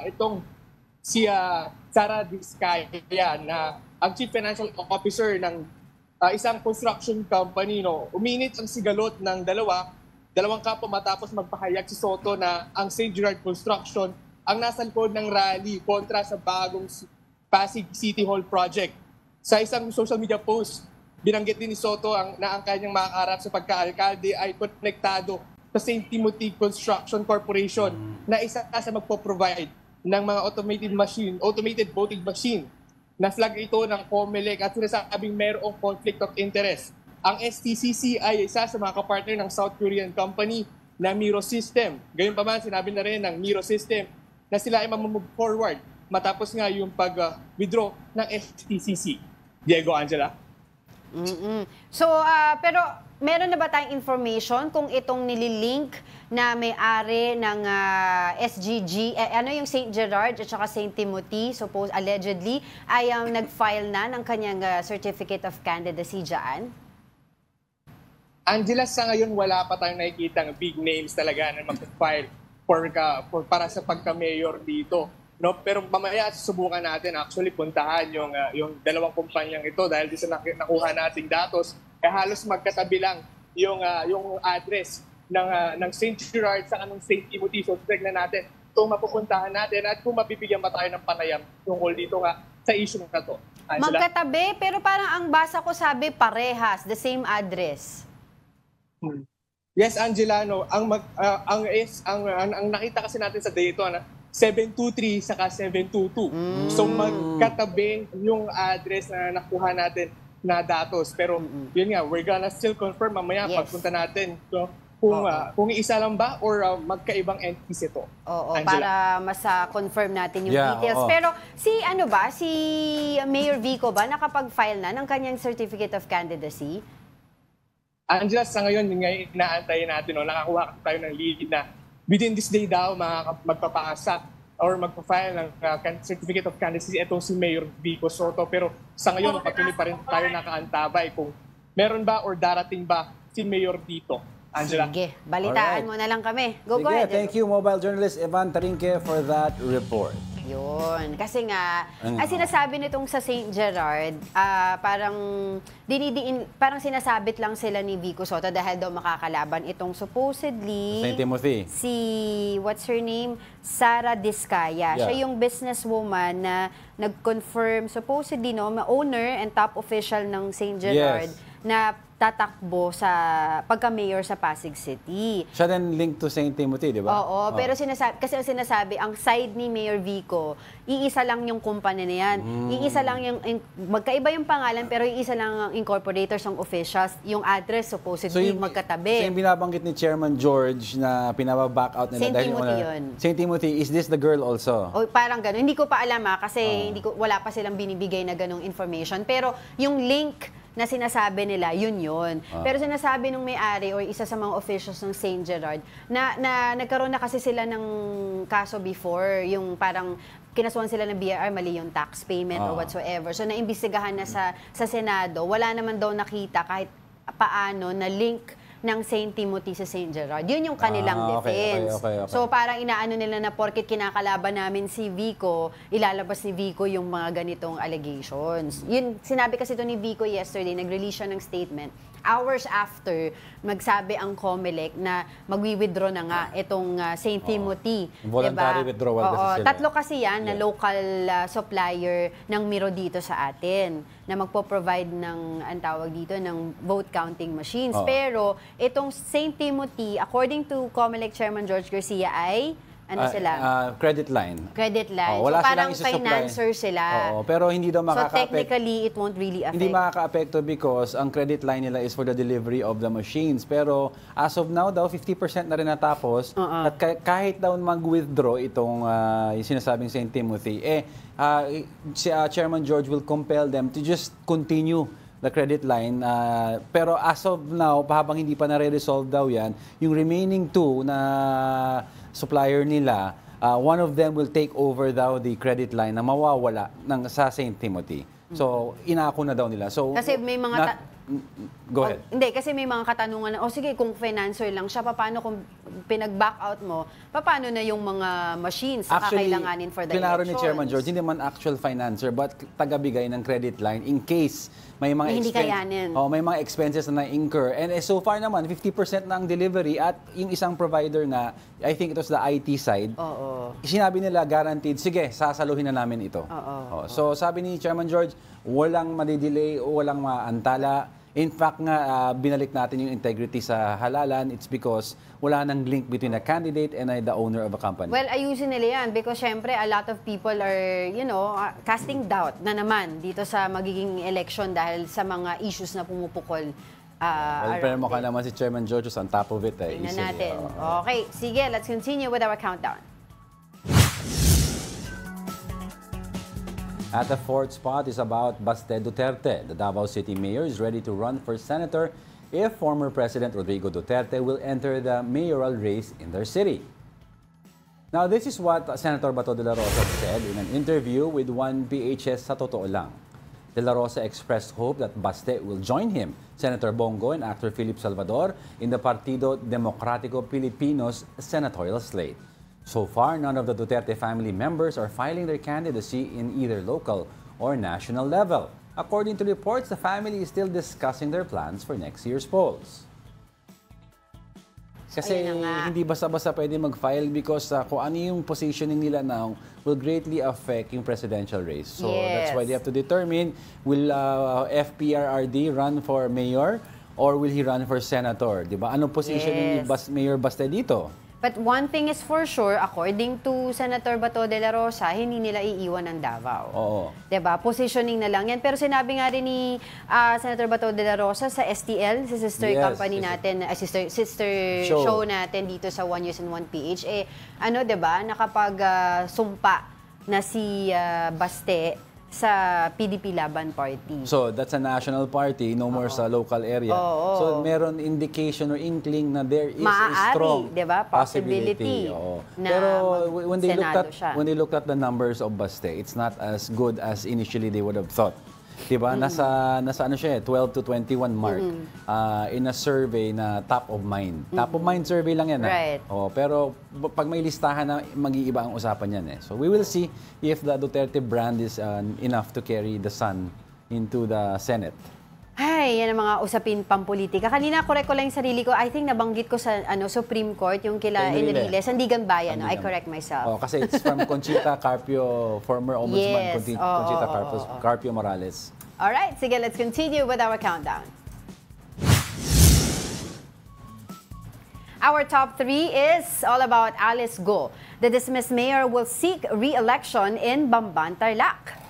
itong si Sara Diskaya na ang Chief Financial Officer ng isang construction company. Uminit ang sigalot ng dalawang kapwa matapos magpahayag si Soto na ang St. Gerard Construction ang nasa likod ng rally kontra sa bagong Pasig City Hall project. Sa isang social media post, binanggit din ni Soto na ang kanyang makakarap sa pagka-alkalde ay konektado sa St. Timothy Construction Corporation na isa sa magpo-provide ng mga automated voting machine na-flag ito ng COMELEC at sinasabing mayroong conflict of interest. Ang STCC ay isa sa mga kapartner ng South Korean company na Miro System. Gayunpaman, sinabi na rin ng Miro System na sila ay mamove forward matapos nga yung pag-withdraw ng STCC. Diego, Angela? So, pero meron na ba tayong information kung itong nililink na may-ari ng SGG, ano yung St. Gerard at saka St. Timothy, allegedly, ay nag-file na ng kanyang Certificate of Candidacy dyan? Angela, sa ngayon wala pa tayong nakikita ng big names talaga na mag-file para sa pagka-mayor dito. No, pero mamaya susubukan natin actually puntahan yung dalawang kumpanyang ito dahil di sa nakuha nating datos halos magkatabi lang yung address ng St. Gerard sa anong St. Timothy. So tignan natin kung mapupuntahan natin at kung mabibigyan ba tayo ng panayam tungkol dito nga sa issue na to. Angela? Magkatabi pero parang ang basa ko sabi parehas, the same address. Yes, Angela, no, ang nakita kasi natin sa data 723 saka 722. So magkatabi yung address na nakuha natin na datos. Pero yun nga, we're gonna still confirm mamaya pagpunta natin. So, kung isa lang ba or magkaibang entities ito. Oo, Angela? para mas confirm natin yung details. Pero si Mayor Vico ba nakapag-file na ng kanyang Certificate of Candidacy? Angela, sa ngayon, inaantay natin, nakakuha tayo ng lead na within this day daw magpapasa or magpa-file ng Certificate of Candidacy itong si Mayor Vico Soto. Pero sa ngayon, patuloy pa rin tayo nakaantabay kung meron ba or darating ba si Mayor dito. Angela? Sige, balitaan mo na lang kami. Go ahead. Thank you, mobile journalist Evan Tarinque, for that report. Yun. Kasi nga, ay sinasabi nitong sa St. Gerard, parang sinasabit lang sila ni Vico Soto dahil daw makakalaban itong supposedly St. Timothy. What's her name? Sara Diskaya. Yeah. Siya yung businesswoman na nag-confirm, supposedly, owner and top official ng St. Gerard na tatakbo sa pagka-mayor sa Pasig City. Siya din linked to St. Timothy, di ba? Oo, pero sinasabi, ang side ni Mayor Vico, iisa lang yung kumpanya na yan. Iisa lang magkaiba yung pangalan, pero iisa lang ang incorporators, ang officials. Yung address, supposedly, magkatabi. So yung binabanggit ni Chairman George na pinaba-back out nila. St. Timothy yun. St. Timothy, is this the girl also? O, parang gano'n. Hindi ko pa alam kasi wala pa silang binibigay na gano'ng information. Pero yung link na sinasabi nila, yun. Pero sinasabi nung may-ari or isa sa mga officials ng St. Gerard na nagkaroon na kasi sila ng kaso before, yung parang kinasuhan sila ng BIR, mali yung tax payment or whatsoever. So naimbestigahan na sa Senado, wala naman daw nakita kahit paano na link ng St. Timothy sa St. Gerard. Yun yung kanilang defense. Okay. So parang inaano nila na porket kinakalaban namin si Vico, ilalabas ni Vico yung mga ganitong allegations. Yun, sinabi kasi ito ni Vico yesterday, nag-release siya ng statement. Hours after, magsabi ang COMELEC na magwi-withdraw na nga itong St. Timothy. Voluntary withdrawal kasi sila. Tatlo kasi yan na local supplier ng Miro dito sa atin na magpo-provide ng, ang tawag dito, ng vote counting machines. Pero itong St. Timothy, according to COMELEC Chairman George Garcia ay sila? Credit line. Credit line. Wala so parang silang financer sila. Pero hindi daw So technically, it won't really affect. Hindi makaka-apekto because ang credit line nila is for the delivery of the machines. Pero as of now daw, 50% na rin natapos. At kahit daw mag-withdraw itong yung sinasabing St. Timothy, si Chairman George will compel them to just continue the credit line. Pero as of now, habang hindi pa nare-resolve daw yan, yung remaining two na supplier nila, one of them will take over daw the credit line na mawawala sa St. Timothy. So, inako na daw nila. So, kasi may mga go ahead. Hindi, kasi may mga katanungan na, sige, kung financer lang siya, paano kung pinag-back out mo, paano na yung mga machines na kakailanganin for the pinaro elections? Ni Chairman George, hindi man actual financer, but tagabigay ng credit line in case may mga hindi kayanin. May mga expenses na na-incur. And so far naman, 50% na ang delivery at yung isang provider na, I think it was the IT side, sinabi nila guaranteed, sige, sasaluhin na namin ito. So sabi ni Chairman George, walang madidelay o walang maantala. In fact nga, binalik natin yung integrity sa halalan. It's because wala nang link between a candidate and the owner of a company. Well, ayusin nila yan because syempre a lot of people are, casting doubt na naman dito sa magiging election dahil sa mga issues na pumupukol. Pero mukha naman si Chairman George on top of it. Tingnan natin. Okay, sige, let's continue with our countdown. At the fourth spot is about Baste Duterte. The Davao City Mayor is ready to run for senator if former President Rodrigo Duterte will enter the mayoral race in their city. Now, this is what Senator Bato de la Rosa said in an interview with 1PHS Sa Totoo Lang. De la Rosa expressed hope that Baste will join him, Senator Bongo and actor Philip Salvador, in the Partido Democratico Pilipino's senatorial slate. So far, none of the Duterte family members are filing their candidacy in either local or national level. According to reports, the family is still discussing their plans for next year's polls. Kasi hindi basta-basta pwede mag-file because kung ano yung positioning nila now will greatly affect yung presidential race. So that's why they have to determine, will FPRRD run for mayor or will he run for senator? Diba? Anong positioning ni Mayor Baste dito? But one thing is for sure, according to Senator Bato de la Rosa, hindi nila iiwan ang Davao. Oo. Diba? Positioning na lang yan. Pero sinabi nga rin ni Senator Bato de la Rosa sa STL, sa sister company natin, sister show natin dito sa 1 News and 1PH, diba, nakapag-sumpa na si Baste sa PDP Laban Party. So, that's a national party, no more sa local area. So, meron indication or inkling na there is a strong possibility na pero when they looked at the numbers of Baste, it's not as good as initially they would have thought. Diba? Nasa ano siya 12 to 21 mark in a survey na top of mind. Top of mind survey lang yan. Right. Pero pag may listahan na mag-iiba ang usapan yan. So we will see if the Duterte brand is enough to carry the sun into the Senate. Ay, yan ang mga usapin pampolitika. Kanina, correct ko lang yung sarili ko. I think nabanggit ko sa Supreme Court, yung kila Enrile, Sandigan Bayan. I correct myself. Kasi it's from Conchita Carpio, former ombudsman, Conchita Carpio Morales. Alright, sige, let's continue with our countdown. Our top 3 is all about Alice Go. The dismissed mayor will seek re-election in Bamban, Tarlac.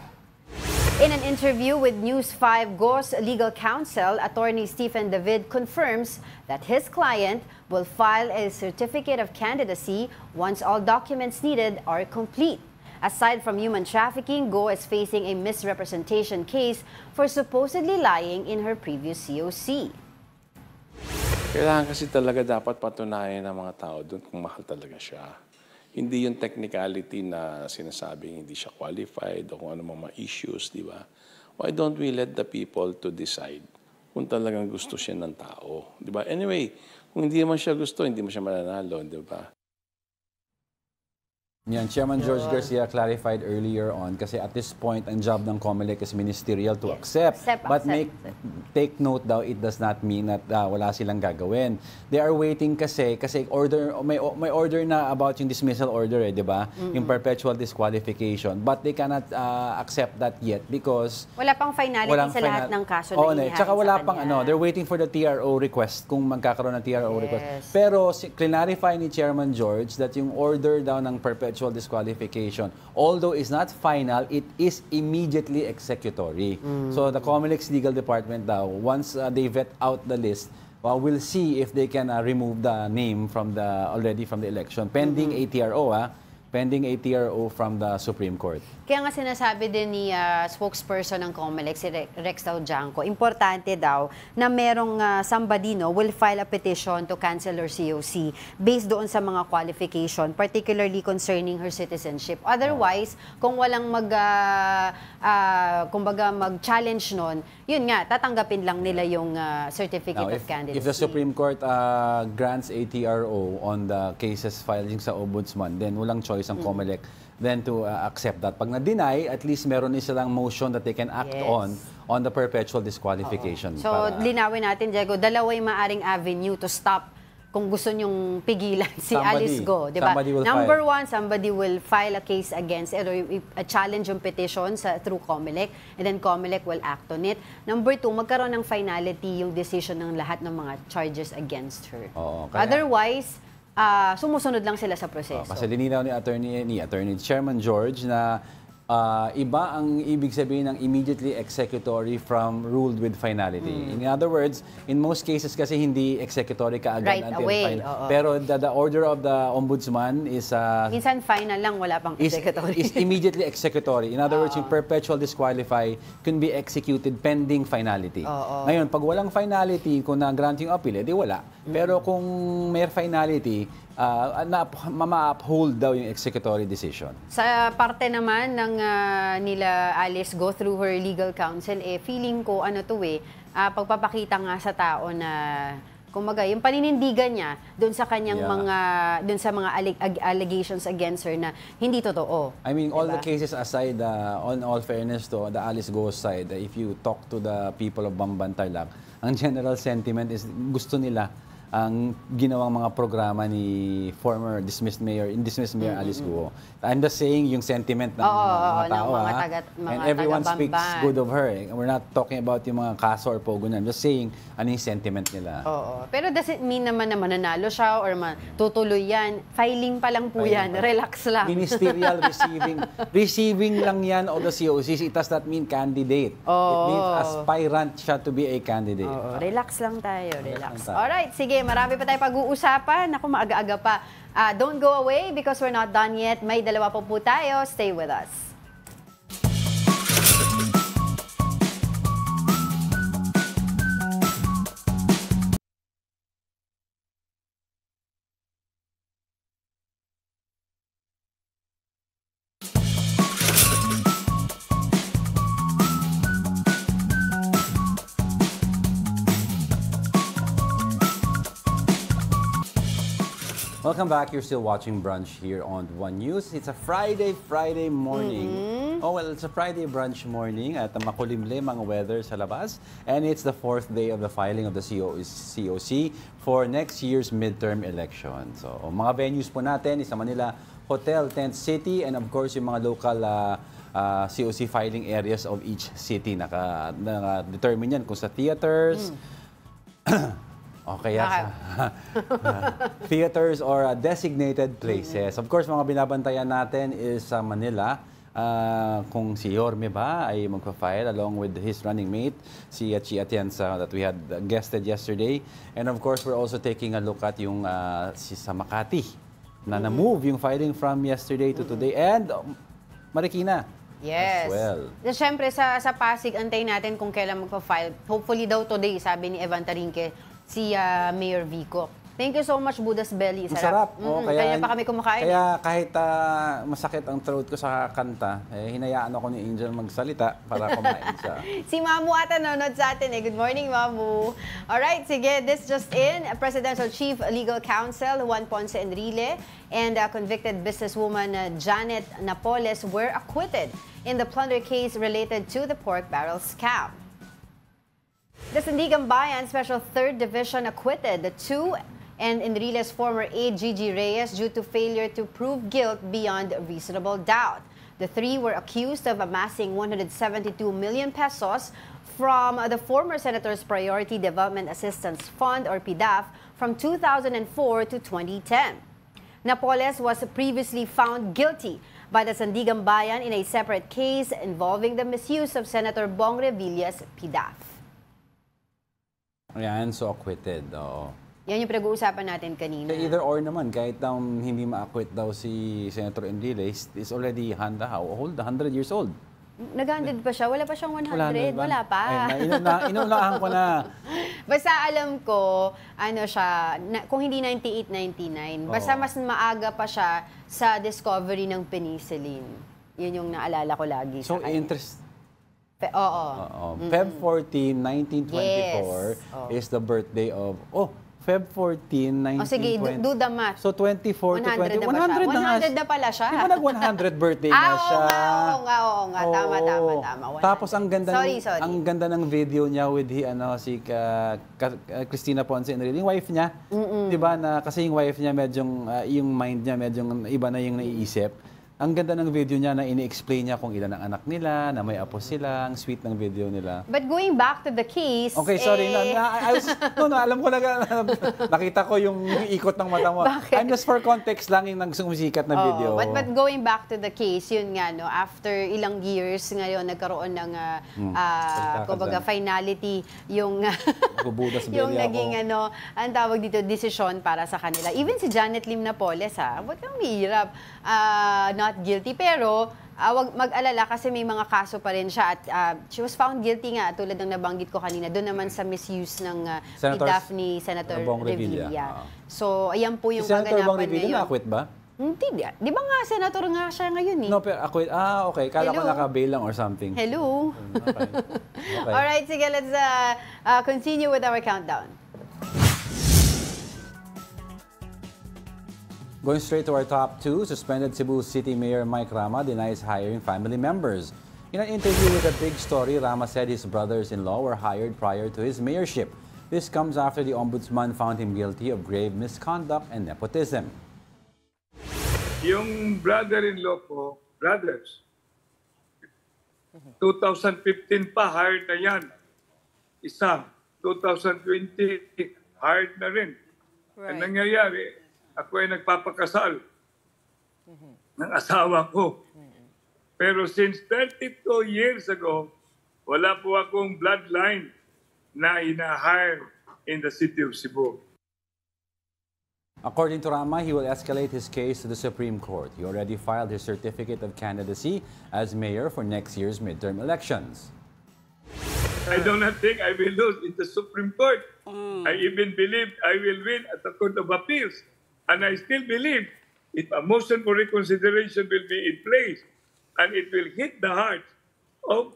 In an interview with News 5 Go's legal counsel, attorney Stephen David confirms that his client will file a certificate of candidacy once all documents needed are complete. Aside from human trafficking, Go is facing a misrepresentation case for supposedly lying in her previous COC. Kailangan kasi talaga dapat patunayan ng mga tao doon kung mahal talaga siya. Hindi yung technicality na sinasabing hindi siya qualified o kung ano mga issues, di ba? Why don't we let the people to decide kung talagang gusto siya ng tao, di ba? Anyway, kung hindi naman siya gusto, hindi mo siya mananalo, di ba? Yan, Chairman George Garcia clarified earlier on kasi at this point, ang job ng COMELEC is ministerial to accept. But take note daw, it does not mean that wala silang gagawin. They are waiting kasi order, may order na about yung dismissal order, di ba? Yung perpetual disqualification. But they cannot accept that yet because wala pang finality sa lahat ng kaso na inihain tsaka wala pang they're waiting for the TRO request kung magkakaroon ng TRO request. Pero clarify ni Chairman George that yung order daw ng perpetual disqualification, although it's not final, it is immediately executory. So the COMELEC's legal department daw, once they vet out the list, we'll see if they can remove the name from already from the election, pending ATRO, pending ATRO from the Supreme Court. Kaya nga sinasabi din ni spokesperson ng COMELEC, si Rex Taujanco, importante daw na merong somebody will file a petition to cancel her COC based doon sa mga qualification, particularly concerning her citizenship. Otherwise, kung walang mag-challenge nun, yun nga, tatanggapin lang nila yung certificate of candidacy. If the Supreme Court grants ATRO on the cases filing sa Ombudsman, then walang choice ang COMELEC then to accept that. Pag na-deny, at least meron silang motion that they can act on the perpetual disqualification. So, linawin natin, Diego, dalawa yung maaring avenue to stop kung gusto nyong pigilan si Somebody- Alice Go, di ba? somebody will Number file. one, somebody will file a case against it or challenge yung petition through COMELEC, and then COMELEC will act on it. Number two, magkaroon ng finality yung decision ng lahat ng mga charges against her. Oo, kaya- Otherwise, sumusunod lang sila sa proseso. Kasi lininaw ni Attorney Chairman George na iba ang ibig sabihin ng immediately executory from ruled with finality. In other words, in most cases kasi hindi executory kaagad Right until away, final. oo. Pero the order of the ombudsman is Minsan final lang, wala pang executory. is immediately executory. In other words, yung perpetual disqualify can be executed pending finality. Ngayon, pag walang finality, kung na-grant yung appeal, edi wala. Pero kung may finality, ma-uphold daw yung executory decision. Sa parte naman ng nila Alice Go through her legal counsel, feeling ko pagpapakita nga sa tao na kumbaga yung paninindigan niya doon sa kanyang mga allegations against her na hindi totoo. I mean, all diba? the cases aside, on all fairness to the Alice Go side, if you talk to the people of Bambantarlac, ang general sentiment is gusto nila ang ginawang mga programa ni former dismissed mayor Alice Go. I'm just saying yung sentiment ng mga tao. And everyone speaks good of her. We're not talking about yung mga kaso or pogo na. I'm just saying ano yung sentiment nila. Pero does it mean naman na mananalo siya or tutuloy yan? Filing pa lang po yan. Relax lang. Ministerial receiving lang yan of the COCs. It does not mean candidate. It means aspirant siya to be a candidate. Relax lang tayo. Relax. Alright, sige. Marami pa tayo pag-uusapan. Naku, maaga-aga pa. Don't go away because we're not done yet. May dalawa pa po tayo. Stay with us. Welcome back. You're still watching Brunch here on One News. It's a Friday morning. Oh, well, it's a Friday brunch morning at makulimlim ang weather sa labas. And it's the 4th day of the filing of the COC for next year's midterm election. So, mga venues po natin, isa Manila Hotel, Tent City, and of course, yung mga local COC filing areas of each city. Naka-determine yan kung sa theaters, theaters or designated places. Of course, mga binabantayan natin is sa Manila. Kung si Yorme ba ay magpa-file along with his running mate, si Chi Atienza that we had guested yesterday. And of course, we're also taking a look at yung sa Makati na na-move yung filing from yesterday to today. And Marikina. Yes. As well. Siyempre, sa Pasig, antayin natin kung kailan magpa-file. Hopefully daw today, sabi ni Evan Tarinque, si Mayor Vico. Thank you so much, Budas Belly. Sarap. Kaya pa kami kumakain. Kaya kahit masakit ang throat ko sa kanta, hinayaan ako ni Angel magsalita para kumain siya. Si Mamu ata nanonood sa atin. Good morning, Mamu. Alright, sige. This just in. Presidential Chief Legal Counsel Juan Ponce Enrile and convicted businesswoman Janet Napoles were acquitted in the plunder case related to the pork barrel scam. The Sandigan Bayan Special 3rd Division acquitted the two and Enrile's former aide Gigi Reyes due to failure to prove guilt beyond reasonable doubt. The three were accused of amassing 172 million pesos from the former senator's Priority Development Assistance Fund or PDAF from 2004 to 2010. Napoles was previously found guilty by the Sandigan Bayan in a separate case involving the misuse of Senator Bong Revilla's PDAF. Ayan, so acquitted. Yan yung pinag-uusapan natin kanina. Either or naman, kahit hindi ma-acquit daw si Senator Enrile, is already how old? 100 years old. Nag-100 pa siya? Wala pa siyang 100? Wala pa. Ay, inunahan ko na. Basta alam ko, kung hindi 98, 99, basta mas maaga pa siya sa discovery ng penicillin. Yun yung naalala ko lagi sa kanya. Oo. Feb 14, 1924 is the birthday of, Feb 14, 1920. O sige, do the math. So 24 to 100 20. na ba siya? 100 na nga. 100 na pala siya. Di ba nag-100 birthday na siya? Oo nga. Tama. Tapos ang ganda Sorry. ang ganda ng video niya with si Cristina Ponce Enrile, yung wife niya. 'Di ba na kasi yung wife niya medyong yung mind niya medyong iba na yung naiisip. Ang ganda ng video niya na ini-explain niya kung ilan ang anak nila, na may apo sila, ang sweet ng video nila. But going back to the case, okay, sorry. Alam ko na, nakita ko yung ikot ng mata mo. Bakit? I'm just for context lang yung sumikat na video. But going back to the case, yun nga, no, after ilang years ngayon, nagkaroon ng kumbaga finality yung yung naging ang tawag dito, desisyon para sa kanila. Even si Janet Lim Napoles, ba't kang mahirap? Not guilty, pero wag mag-alala kasi may mga kaso pa rin siya at she was found guilty nga tulad ng nabanggit ko kanina doon naman sa misuse ng ni Senator Revilla. So ayan po yung Senator kaganapan ngayon. Na-acquit ba? Hindi. Di ba nga senator nga siya ngayon eh? No, pero acquit. Okay. Kala ko naka-bail lang or something. Hello. Okay. Alright, sige, let's continue with our countdown. Going straight to our top two, suspended Cebu City Mayor Mike Rama denies hiring family members. In an interview with A Big Story, Rama said his brothers-in-law were hired prior to his mayorship. This comes after the ombudsman found him guilty of grave misconduct and nepotism. Yung brother-in-law ko, brothers, 2015 pa, hired na yan. Isa, 2020, hired na rin. Right. Ang nangyayari, ako ay nagpapakasal ng asawa ko. Pero since 32 years ago, wala po akong bloodline na ina-hire in the city of Cebu. According to Rama, he will escalate his case to the Supreme Court. He already filed his certificate of candidacy as mayor for next year's midterm elections. I do not think I will lose in the Supreme Court. I even believe I will win at the Court of Appeals. And I still believe if a motion for reconsideration will be in place and it will hit the heart of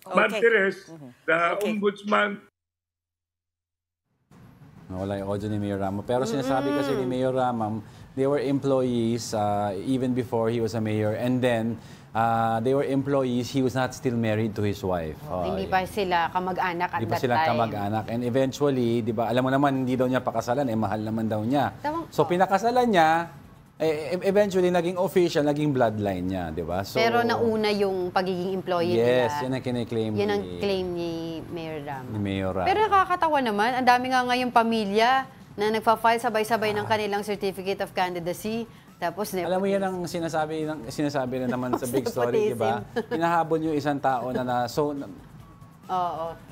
Martires, the ombudsman. Wala yung audio ni Mayor Rama. Pero sinasabi kasi ni Mayor Rama, they were employees even before he was a mayor. And then, they were employees, he was not still married to his wife. Hindi pa sila kamag-anak at that time. Hindi pa sila kamag-anak. And eventually, di ba, alam mo naman, hindi daw niya pakasalan, mahal naman daw niya. So, pinakasalan niya, eventually, naging official, naging bloodline niya, di ba? So, pero nauna yung pagiging employee nila. Yes, yun ang kiniklaim yun ang claim ni Mayor Rama. Ni Mayor Rama. Pero nakakatawa naman, ang dami nga ngayong pamilya na nagpa-file sabay-sabay ng kanilang certificate of candidacy. Tapos alam mo yan ang sinasabi na naman sa Big Story, di ba? Hinahabol yung isang tao na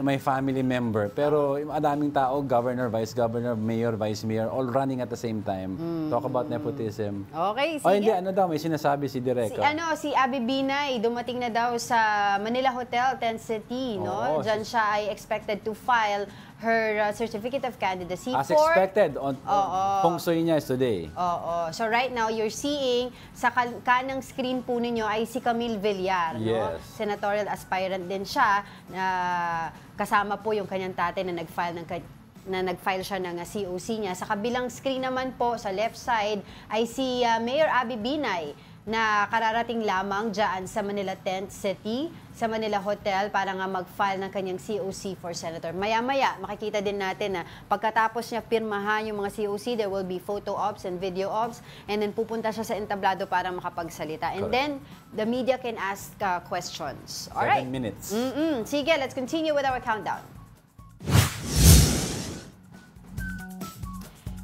may family member. Pero yung adaming tao, governor, vice governor, mayor, vice mayor, all running at the same time. Talk about nepotism. Okay, hindi, may sinasabi si Director. Si Abby Binay, dumating na daw sa Manila Hotel, Tent City, no? Diyan siya ay expected to file her certificate of candidacy as expected on Feng Shui niya is today. So right now, you're seeing sa kanang screen po ninyo ay si Camille Villar. Yes. No? Senatorial aspirant din siya. Kasama po yung kanyang tatay na nag-file siya ng COC niya. Sa kabilang screen naman po, sa left side, ay si Mayor Abby Binay na kararating lamang dyan sa Manila Tent City, sa Manila Hotel para nga mag-file ng kanyang COC for Senator. Maya-maya, makikita din natin na pagkatapos niya pirmahan yung mga COC, there will be photo ops and video ops, and then pupunta siya sa entablado para makapagsalita. And then, the media can ask questions. All right? 7 minutes. Sige, let's continue with our countdown.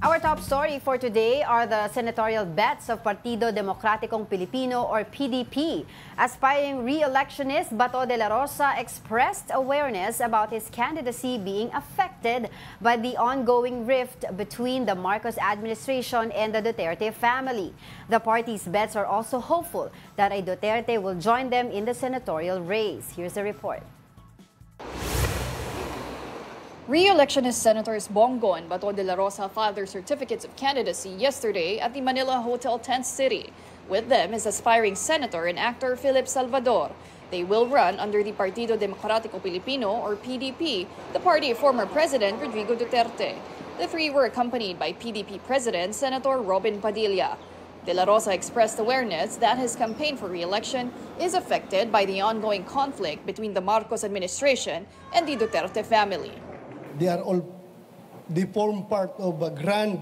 Our top story for today are the senatorial bets of Partido Demokratikong Pilipino or PDP. Aspiring re-electionist Bato de la Rosa expressed awareness about his candidacy being affected by the ongoing rift between the Marcos administration and the Duterte family. The party's bets are also hopeful that a Duterte will join them in the senatorial race. Here's the report. Re-electionist Senators Bongo and Bato de la Rosa filed their certificates of candidacy yesterday at the Manila Hotel Tent City. With them is aspiring senator and actor Philip Salvador. They will run under the Partido Democratico Pilipino, or PDP, the party of former President Rodrigo Duterte. The three were accompanied by PDP President Senator Robin Padilla. De La Rosa expressed awareness that his campaign for re-election is affected by the ongoing conflict between the Marcos administration and the Duterte family. They form part of a grand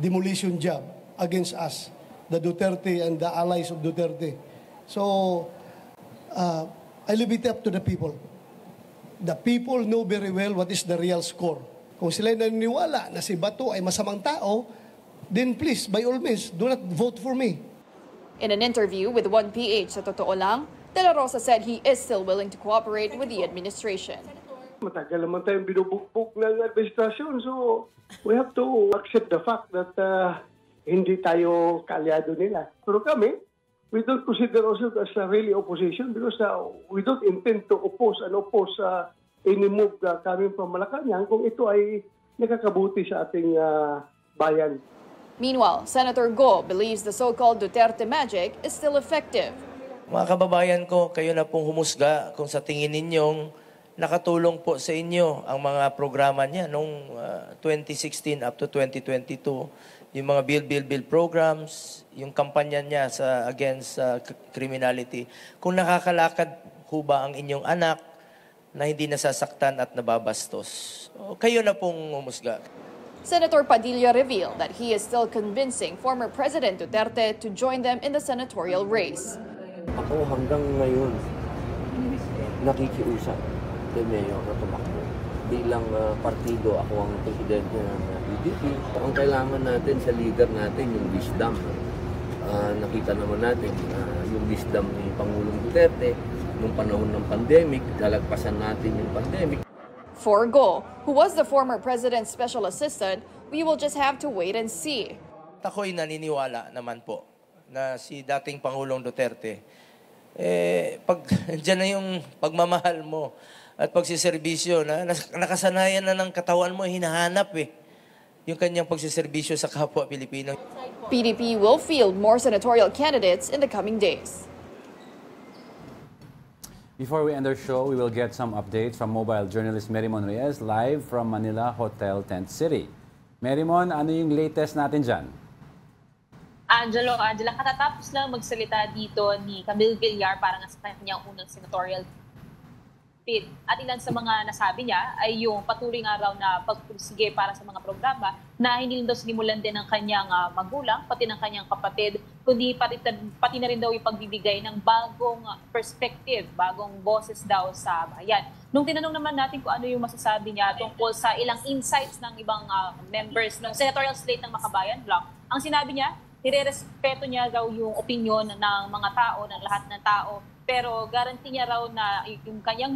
demolition job against us, the Duterte and the allies of Duterte. So, I leave it up to the people. The people know very well what is the real score. Kung sila naniniwala na si Bato ay masamang tao, then please, by all means, do not vote for me. In an interview with 1PH sa Totoo Lang, De La Rosa said he is still willing to cooperate with the administration. Matagal naman tayong binubukbuk ng administrasyon, so we have to accept the fact that hindi tayo kaalyado nila. Pero kami, we don't consider ourselves as a really opposition because we don't intend to oppose any move coming from Malacanang kung ito ay nakakabuti sa ating bayan. Meanwhile, Senator Go believes the so-called Duterte magic is still effective. Mga kababayan ko, kayo na pong humusga kung sa tingin ninyong nakatulong po sa inyo ang mga programa niya noong 2016 up to 2022. Yung mga build programs, yung kampanya niya against criminality. Kung nakakalakad ho ba ang inyong anak na hindi nasasaktan at nababastos, kayo na pong humusga. Senator Padilla revealed that he is still convincing former President Duterte to join them in the senatorial race. Ako hanggang ngayon nakikiusap kay Mayor na tumakbo. Bilang partido, ako ang presidente ng PDP. Ang kailangan natin sa leader natin yung wisdom. Nakita naman natin yung wisdom ni Pangulong Duterte nung panahon ng pandemic, lalagpasan natin yung pandemic. For Go, who was the former president's special assistant, we will just have to wait and see. Ako'y naniniwala naman po na si dating Pangulong Duterte, pag dyan na yung pagmamahal mo at pagsiservisyo, nakasanayan na ng katawan mo, hinahanap yung kanyang pagsiservisyo sa kapwa Pilipino. PDP will field more senatorial candidates in the coming days. Before we end our show, we will get some updates from mobile journalist Merimon Reyes live from Manila Hotel Tent City. Merimon, ano yung latest natin dyan? Angela, katatapos lang magsalita dito ni Camille Villar para nga sa kanyang unang senatorial bid. At ilan sa mga nasabi niya ay yung patuloy nga raw na pagpursige para sa mga programa na hindi daw sinimulan din ng kanyang magulang, pati ng kanyang kapatid, kundi pati na rin daw yung pagbibigay ng bagong perspective, bagong boses daw sa bayan. Nung tinanong naman natin kung ano yung masasabi niya tungkol sa ilang insights ng ibang members ng senatorial slate ng Makabayan Bloc, ang sinabi niya, nire-respeto niya daw yung opinion ng mga tao, ng lahat ng tao, pero guarantee niya raw na yung kanyang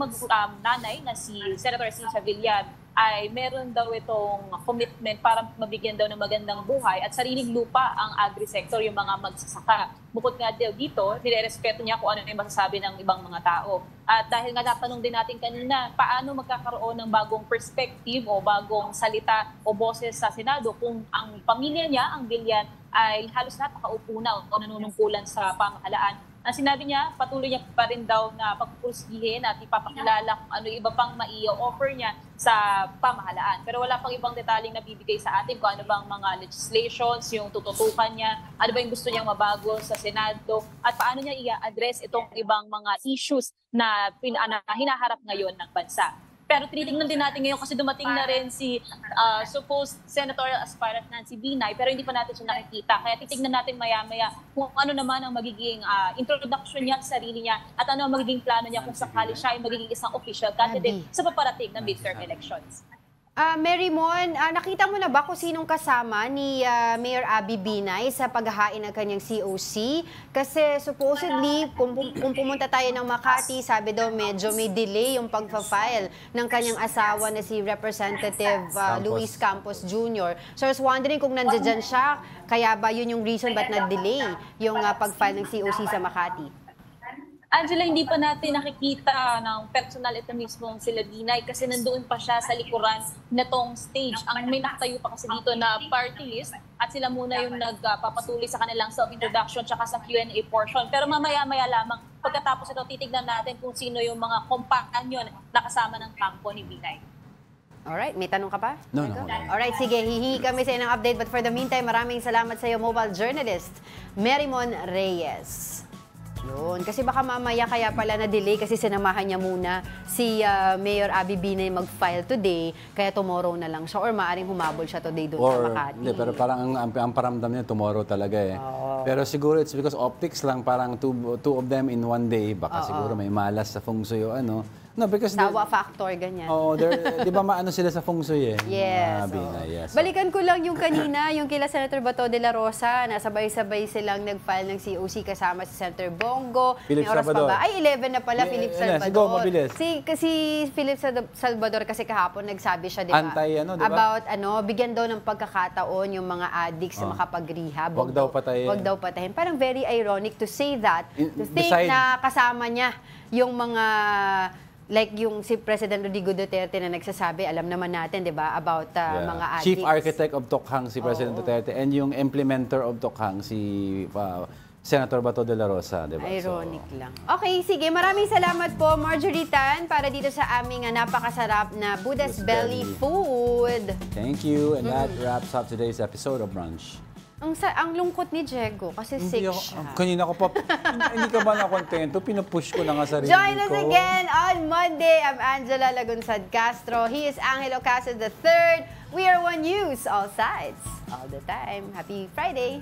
nanay na si Senator Cynthia Villar ay meron daw itong commitment para mabigyan daw ng magandang buhay at sariling lupa ang agri-sector, yung mga magsasaka. Bukod nga dito, nire-respeto niya kung ano yung masasabi ng ibang mga tao. At dahil nga natanong din natin kanina, paano magkakaroon ng bagong perspective o bagong salita o boses sa Senado kung ang pamilya niya, ang Villar, ay halos lahat nakaupo na o nanunungkulan sa pamahalaan. Ang sinabi niya, patuloy niya pa rin daw na pagpupursigihin at ipapakilala kung ano iba pang mai-offer niya sa pamahalaan. Pero wala pang ibang detaling nabibigay sa atin kung ano bang mga legislations, yung tututukan niya, ano ba yung gusto niyang mabago sa Senado, at paano niya i-address itong ibang mga issues na hinaharap ngayon ng bansa. Pero tinitingnan din natin ngayon kasi dumating na rin si supposed senatorial aspirant Nancy Binay, pero hindi pa natin siya nakikita. Kaya titingnan natin maya-maya kung ano naman ang magiging introduction niya sa sarili niya at ano ang magiging plano niya kung sakali siya ay magiging isang official candidate sa paparating na midterm elections. Merimon, nakita mo na ba kung sinong kasama ni Mayor Abby Binay sa paghahain ng kanyang COC? Kasi supposedly, kung pumunta tayo ng Makati, sabi daw medyo may delay yung pagpa-file ng kanyang asawa na si Representative Luis Campos Jr. So I was wondering kung nandiyan siya, kaya ba yun yung reason ba't na-delay yung pag-file ng COC sa Makati? Angela, hindi pa natin nakikita ng personal ito mismo sila Binay kasi nandoon pa siya sa likuran na tong stage. Ang may nakatayo pa kasi dito na party list at sila muna yung nagpapatuloy sa kanilang self-introduction tsaka sa Q&A portion. Pero mamaya-maya lamang, pagkatapos ito, titignan natin kung sino yung mga companion na kasama ng kampo ni Binay. Alright, may tanong ka pa? No. Alright, sige, hihingi kami sa inyo ng update. But for the meantime, maraming salamat sa iyo, mobile journalist, Merrimon Reyes. Yun, kasi baka mamaya kaya pala na-delay kasi sinamahan niya muna si Mayor Abby Binay mag-file today, kaya tomorrow na lang siya or maaaring humabol siya today doon sa Makati. Hindi, pero parang ang paramdam niya tomorrow talaga eh. Pero siguro it's because optics lang, parang two of them in one day, baka siguro may malas sa feng shui o ano. No, because tawa factor, ganyan. Di ba maano sila sa feng shui eh? Yes. Yes. Balikan ko lang yung kanina, yung kila Senator Bato de la Rosa, nasabay-sabay silang nag-file ng COC kasama si Senator Bongo. Philip May oras Salvador. pa ba? Ay, 11 na pala, Philip Salvador. Sige, mabilis. Si Philip Salvador kasi kahapon nagsabi siya, di ba? Di ba? About, bigyan daw ng pagkakataon yung mga addicts na makapag-rehab. Huwag daw patayin. Huwag daw patayin. Parang very ironic to say that, to think na kasama niya yung mga like yung si President Rodrigo Duterte na nagsasabi, alam naman natin, di ba, about mga addicts. Chief Architect of Tokhang si President Duterte and yung implementer of Tokhang si Senator Bato de la Rosa, di ba? Ironic lang. Okay, sige. Maraming salamat po, Marjorie Tan, para dito sa aming napakasarap na Buddha's Belly Food. Thank you. And that wraps up today's episode of Brunch. Ang lungkot ni Diego kasi sick siya. Kanina ko pa, hindi ka ba nakontento? Pinupush ko na nga sarili ko. Join us again on Monday. I'm Angela Lagunsad Castro. He is Angelo Casas III. We are One News, all sides, all the time. Happy Friday!